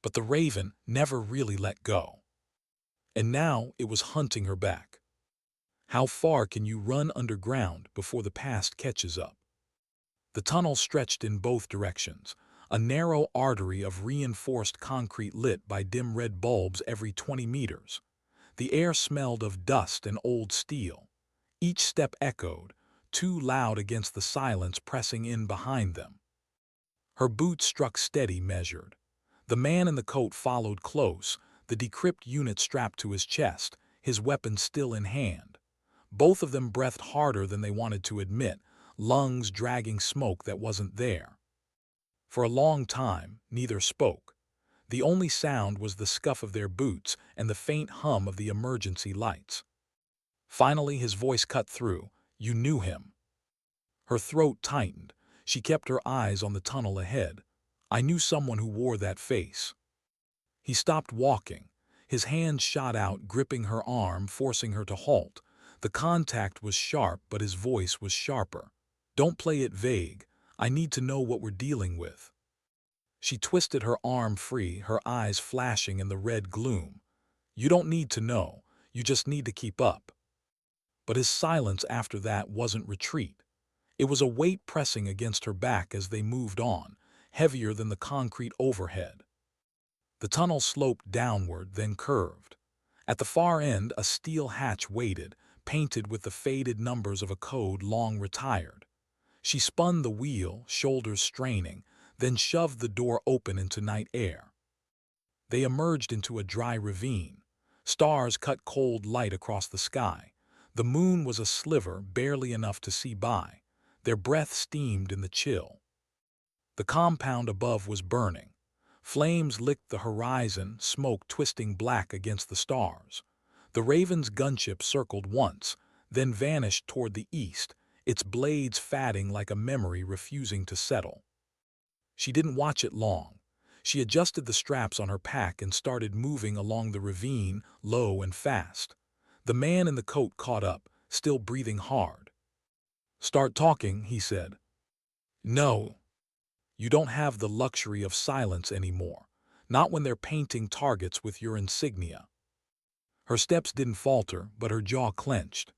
But the raven never really let go. And now it was hunting her back. How far can you run underground before the past catches up? The tunnel stretched in both directions, a narrow artery of reinforced concrete lit by dim red bulbs every 20 meters. The air smelled of dust and old steel. Each step echoed, too loud against the silence pressing in behind them. Her boots struck steady, measured. The man in the coat followed close, the decrypt unit strapped to his chest, his weapon still in hand. Both of them breathed harder than they wanted to admit, lungs dragging smoke that wasn't there. For a long time, neither spoke. The only sound was the scuff of their boots and the faint hum of the emergency lights. Finally, his voice cut through. You knew him. Her throat tightened. She kept her eyes on the tunnel ahead. I knew someone who wore that face. He stopped walking. His hand shot out, gripping her arm, forcing her to halt. The contact was sharp, but his voice was sharper. Don't play it vague. I need to know what we're dealing with. She twisted her arm free, her eyes flashing in the red gloom. You don't need to know. You just need to keep up. But his silence after that wasn't retreat. It was a weight pressing against her back as they moved on, heavier than the concrete overhead. The tunnel sloped downward, then curved. At the far end, a steel hatch waited, painted with the faded numbers of a code long retired. She spun the wheel, shoulders straining, then shoved the door open into night air. They emerged into a dry ravine. Stars cut cold light across the sky. The moon was a sliver, barely enough to see by. Their breath steamed in the chill. The compound above was burning. Flames licked the horizon, smoke twisting black against the stars. The Raven's gunship circled once, then vanished toward the east, its blades fatting like a memory refusing to settle. She didn't watch it long. She adjusted the straps on her pack and started moving along the ravine, low and fast. The man in the coat caught up, still breathing hard. Start talking, he said. No, you don't have the luxury of silence anymore, not when they're painting targets with your insignia. Her steps didn't falter, but her jaw clenched.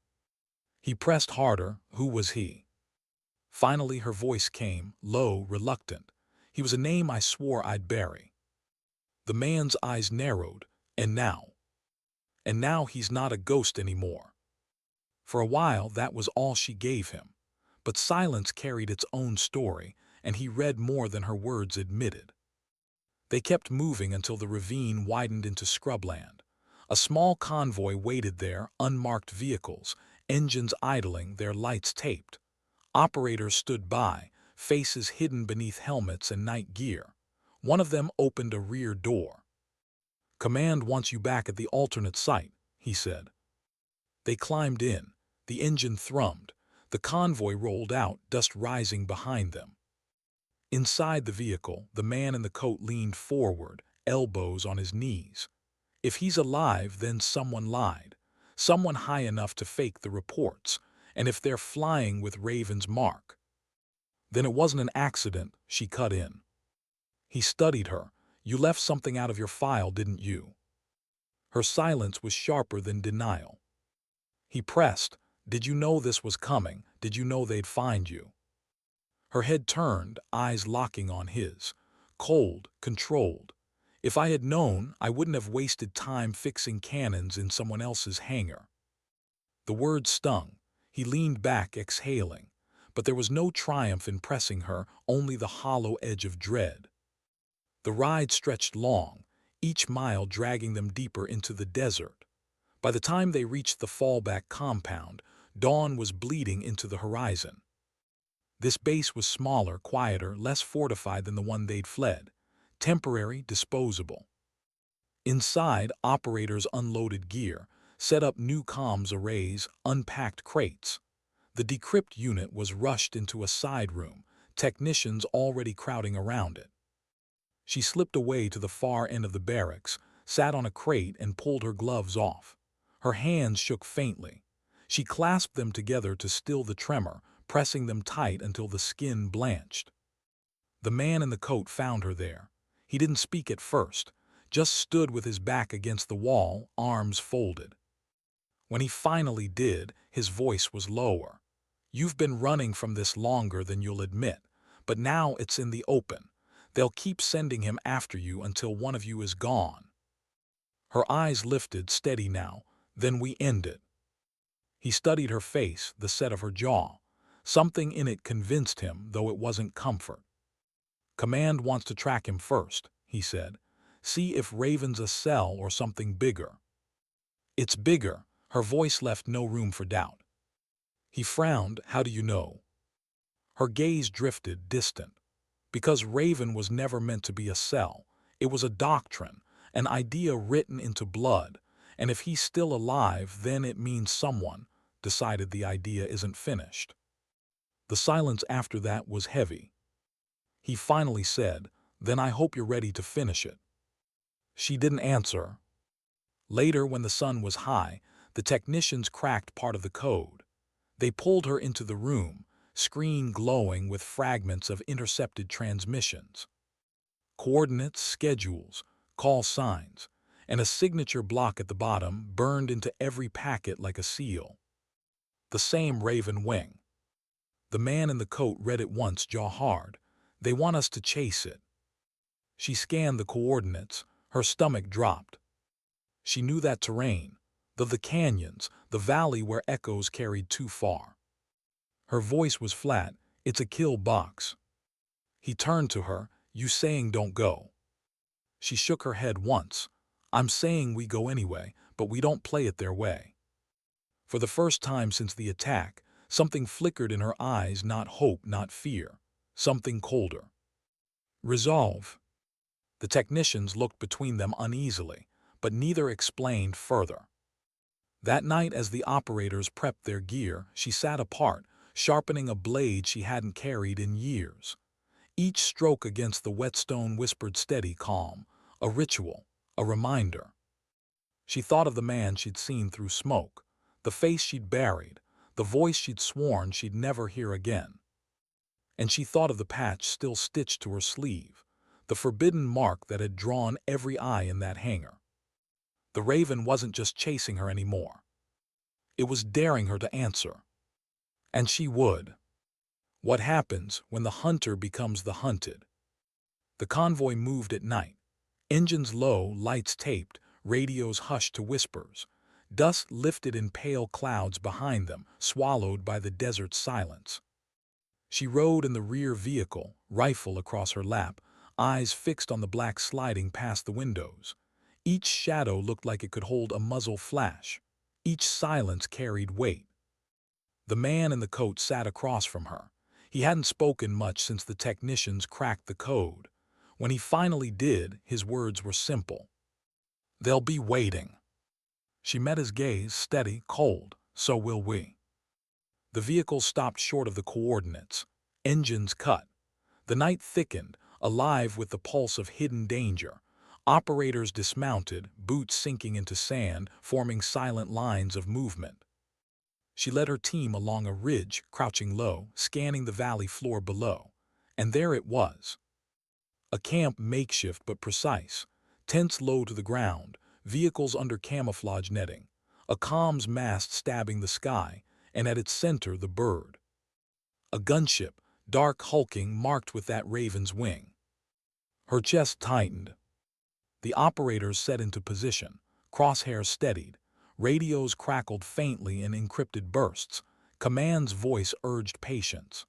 He pressed harder. Who was he? Finally her voice came, low, reluctant. He was a name I swore I'd bury. The man's eyes narrowed. And now? And now he's not a ghost anymore. For a while that was all she gave him. But silence carried its own story, and he read more than her words admitted. They kept moving until the ravine widened into scrubland. A small convoy waited there, unmarked vehicles, engines idling, their lights taped. Operators stood by, faces hidden beneath helmets and night gear. One of them opened a rear door. "Command wants you back at the alternate site," he said. They climbed in. The engine thrummed. The convoy rolled out, dust rising behind them. Inside the vehicle, the man in the coat leaned forward, elbows on his knees. If he's alive, then someone lied. Someone high enough to fake the reports. And if they're flying with Raven's mark, then it wasn't an accident, she cut in. He studied her. You left something out of your file, didn't you? Her silence was sharper than denial. He pressed. Did you know this was coming? Did you know they'd find you? Her head turned, eyes locking on his. Cold, controlled. If I had known, I wouldn't have wasted time fixing cannons in someone else's hangar. The words stung. He leaned back, exhaling. But there was no triumph in pressing her, only the hollow edge of dread. The ride stretched long, each mile dragging them deeper into the desert. By the time they reached the fallback compound, dawn was bleeding into the horizon. This base was smaller, quieter, less fortified than the one they'd fled. Temporary, disposable. Inside, operators unloaded gear, set up new comms arrays, unpacked crates. The decrypt unit was rushed into a side room, technicians already crowding around it. She slipped away to the far end of the barracks, sat on a crate and pulled her gloves off. Her hands shook faintly. She clasped them together to still the tremor, pressing them tight until the skin blanched. The man in the coat found her there. He didn't speak at first, just stood with his back against the wall, arms folded. When he finally did, his voice was lower. "You've been running from this longer than you'll admit, but now it's in the open. They'll keep sending him after you until one of you is gone." Her eyes lifted, steady now. "Then we end it." He studied her face, the set of her jaw. Something in it convinced him, though it wasn't comfort. "Command wants to track him first," he said. "See if Raven's a cell or something bigger." "It's bigger." Her voice left no room for doubt. He frowned. "How do you know?" Her gaze drifted, distant. "Because Raven was never meant to be a cell. It was a doctrine, an idea written into blood. And if he's still alive, then it means someone decided the idea isn't finished." The silence after that was heavy. He finally said, "Then I hope you're ready to finish it." She didn't answer. Later, when the sun was high, the technicians cracked part of the code. They pulled her into the room, screen glowing with fragments of intercepted transmissions. Coordinates, schedules, call signs, and a signature block at the bottom burned into every packet like a seal. The same Raven wing. The man in the coat read it once, jaw hard. "They want us to chase it." She scanned the coordinates. Her stomach dropped. She knew that terrain, the canyons, the valley where echoes carried too far. Her voice was flat. "It's a kill box." He turned to her. "You saying don't go?" She shook her head once. "I'm saying we go anyway, but we don't play it their way." For the first time since the attack, something flickered in her eyes, not hope, not fear. Something colder. "Resolve." The technicians looked between them uneasily, but neither explained further. That night, as the operators prepped their gear, she sat apart, sharpening a blade she hadn't carried in years. Each stroke against the whetstone whispered steady, calm, a ritual, a reminder. She thought of the man she'd seen through smoke, the face she'd buried, the voice she'd sworn she'd never hear again. And she thought of the patch still stitched to her sleeve, the forbidden mark that had drawn every eye in that hangar. The raven wasn't just chasing her anymore. It was daring her to answer. And she would. What happens when the hunter becomes the hunted? The convoy moved at night. Engines low, lights taped, radios hushed to whispers. Dust lifted in pale clouds behind them, swallowed by the desert's silence. She rode in the rear vehicle, rifle across her lap, eyes fixed on the black sliding past the windows. Each shadow looked like it could hold a muzzle flash. Each silence carried weight. The man in the coat sat across from her. He hadn't spoken much since the technicians cracked the code. When he finally did, his words were simple. "They'll be waiting." She met his gaze, steady, cold. "So will we." The vehicle stopped short of the coordinates. Engines cut. The night thickened, alive with the pulse of hidden danger. Operators dismounted, boots sinking into sand, forming silent lines of movement. She led her team along a ridge, crouching low, scanning the valley floor below. And there it was. A camp makeshift but precise. Tents low to the ground, vehicles under camouflage netting. A comms mast stabbing the sky, and at its center the bird. A gunship, dark hulking, marked with that raven's wing. Her chest tightened. The operators set into position, crosshairs steadied. Radios crackled faintly in encrypted bursts. Command's voice urged patience.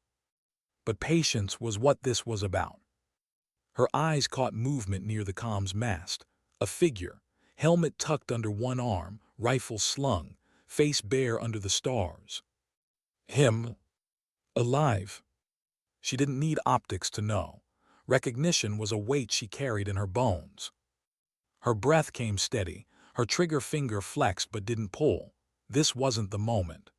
But patience was what this was about. Her eyes caught movement near the comms mast. A figure, helmet tucked under one arm, rifle slung, face bare under the stars. Him. Alive. She didn't need optics to know. Recognition was a weight she carried in her bones. Her breath came steady. Her trigger finger flexed but didn't pull. This wasn't the moment.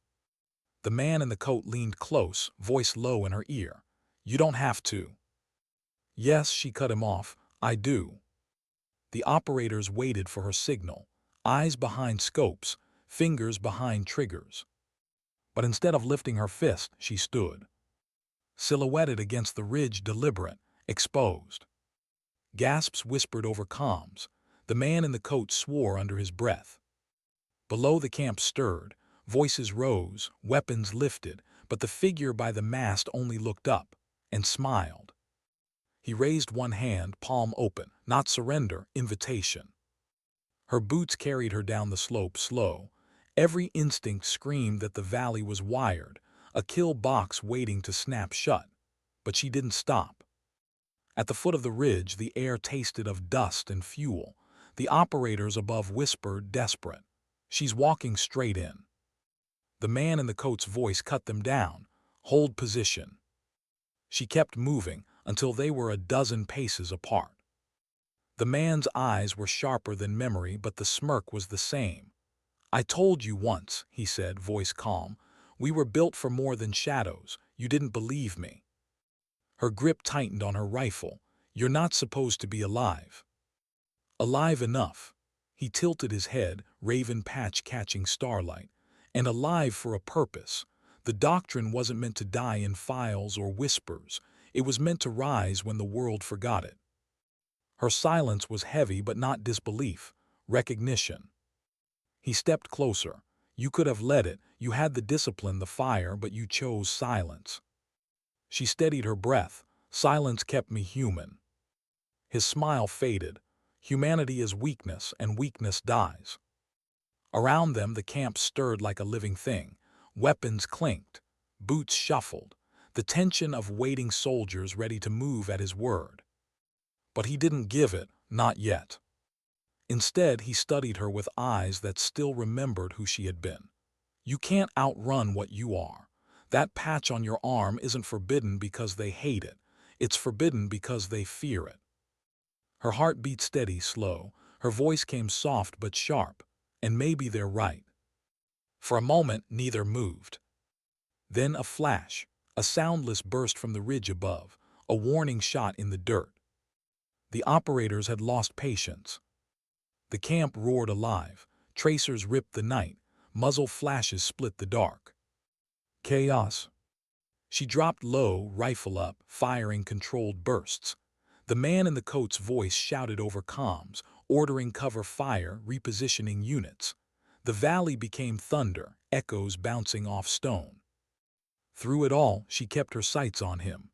The man in the coat leaned close, voice low in her ear. "You don't have to." "Yes," she cut him off. "I do." The operators waited for her signal, eyes behind scopes, fingers behind triggers. But instead of lifting her fist, she stood. Silhouetted against the ridge, deliberate, exposed. Gasps whispered over comms. The man in the coat swore under his breath. Below, the camp stirred. Voices rose, weapons lifted, but the figure by the mast only looked up and smiled. He raised one hand, palm open, not surrender, invitation. Her boots carried her down the slope slow. Every instinct screamed that the valley was wired, a kill box waiting to snap shut. But she didn't stop. At the foot of the ridge, the air tasted of dust and fuel. The operators above whispered, desperate. "She's walking straight in." The man in the coat's voice cut them down. "Hold position." She kept moving until they were a dozen paces apart. The man's eyes were sharper than memory, but the smirk was the same. "I told you once," he said, voice calm. "We were built for more than shadows. You didn't believe me." Her grip tightened on her rifle. "You're not supposed to be alive." Alive enough. He tilted his head, raven patch catching starlight. And alive for a purpose. The doctrine wasn't meant to die in files or whispers. It was meant to rise when the world forgot it. Her silence was heavy but not disbelief, recognition. He stepped closer. "You could have led it. You had the discipline, the fire, but you chose silence." She steadied her breath. "Silence kept me human." His smile faded. Humanity is weakness, and weakness dies. Around them, the camp stirred like a living thing. Weapons clinked. Boots shuffled. The tension of waiting soldiers ready to move at his word. But he didn't give it, not yet. Instead, he studied her with eyes that still remembered who she had been. "You can't outrun what you are. That patch on your arm isn't forbidden because they hate it. It's forbidden because they fear it." Her heart beat steady, slow. Her voice came soft but sharp. "And maybe they're right." For a moment, neither moved. Then a flash, a soundless burst from the ridge above, a warning shot in the dirt. The operators had lost patience. The camp roared alive. Tracers ripped the night. Muzzle flashes split the dark. Chaos. She dropped low, rifle up, firing controlled bursts. The man in the coat's voice shouted over comms, ordering cover fire, repositioning units. The valley became thunder, echoes bouncing off stone. Through it all, she kept her sights on him.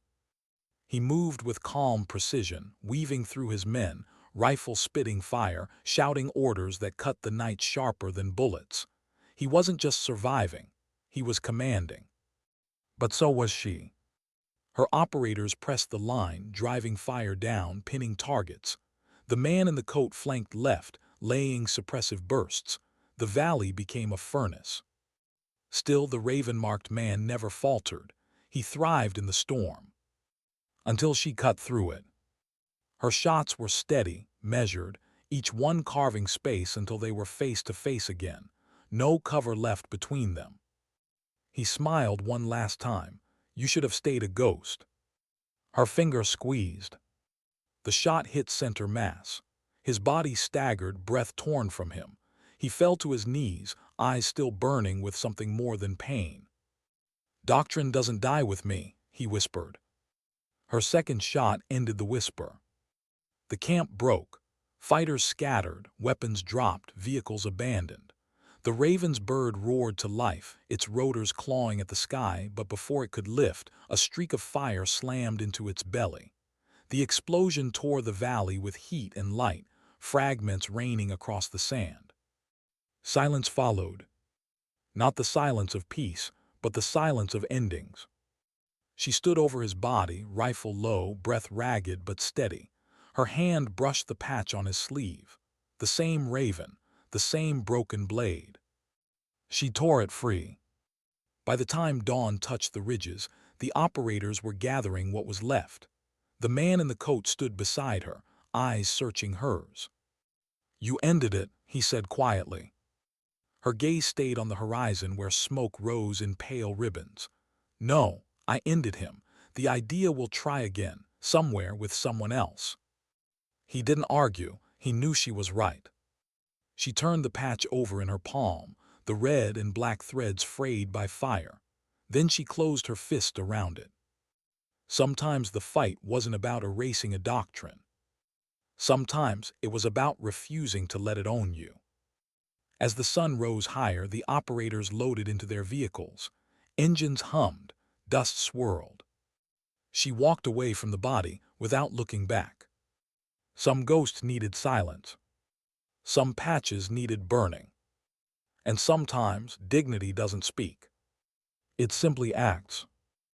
He moved with calm precision, weaving through his men, rifle spitting fire, shouting orders that cut the night sharper than bullets. He wasn't just surviving, he was commanding. But so was she. Her operators pressed the line, driving fire down, pinning targets. The man in the coat flanked left, laying suppressive bursts. The valley became a furnace. Still, the raven-marked man never faltered. He thrived in the storm. Until she cut through it. Her shots were steady, measured, each one carving space until they were face to face again. No cover left between them. He smiled one last time. You should have stayed a ghost. Her finger squeezed. The shot hit center mass. His body staggered, breath torn from him. He fell to his knees, eyes still burning with something more than pain. "Doctrine doesn't die with me," he whispered. Her second shot ended the whisper. The camp broke. Fighters scattered, weapons dropped, vehicles abandoned. The raven's bird roared to life, its rotors clawing at the sky, but before it could lift, a streak of fire slammed into its belly. The explosion tore the valley with heat and light, fragments raining across the sand. Silence followed. Not the silence of peace, but the silence of endings. She stood over his body, rifle low, breath ragged but steady. Her hand brushed the patch on his sleeve. The same raven, the same broken blade. She tore it free. By the time dawn touched the ridges, the operators were gathering what was left. The man in the coat stood beside her, eyes searching hers. "You ended it," he said quietly. Her gaze stayed on the horizon where smoke rose in pale ribbons. "No, I ended him. The idea will try again, somewhere with someone else." He didn't argue. He knew she was right. She turned the patch over in her palm, the red and black threads frayed by fire. Then she closed her fist around it. Sometimes the fight wasn't about erasing a doctrine. Sometimes it was about refusing to let it own you. As the sun rose higher, the operators loaded into their vehicles. Engines hummed, dust swirled. She walked away from the body without looking back. Some ghosts needed silence. Some patches needed burning. And sometimes dignity doesn't speak. It simply acts.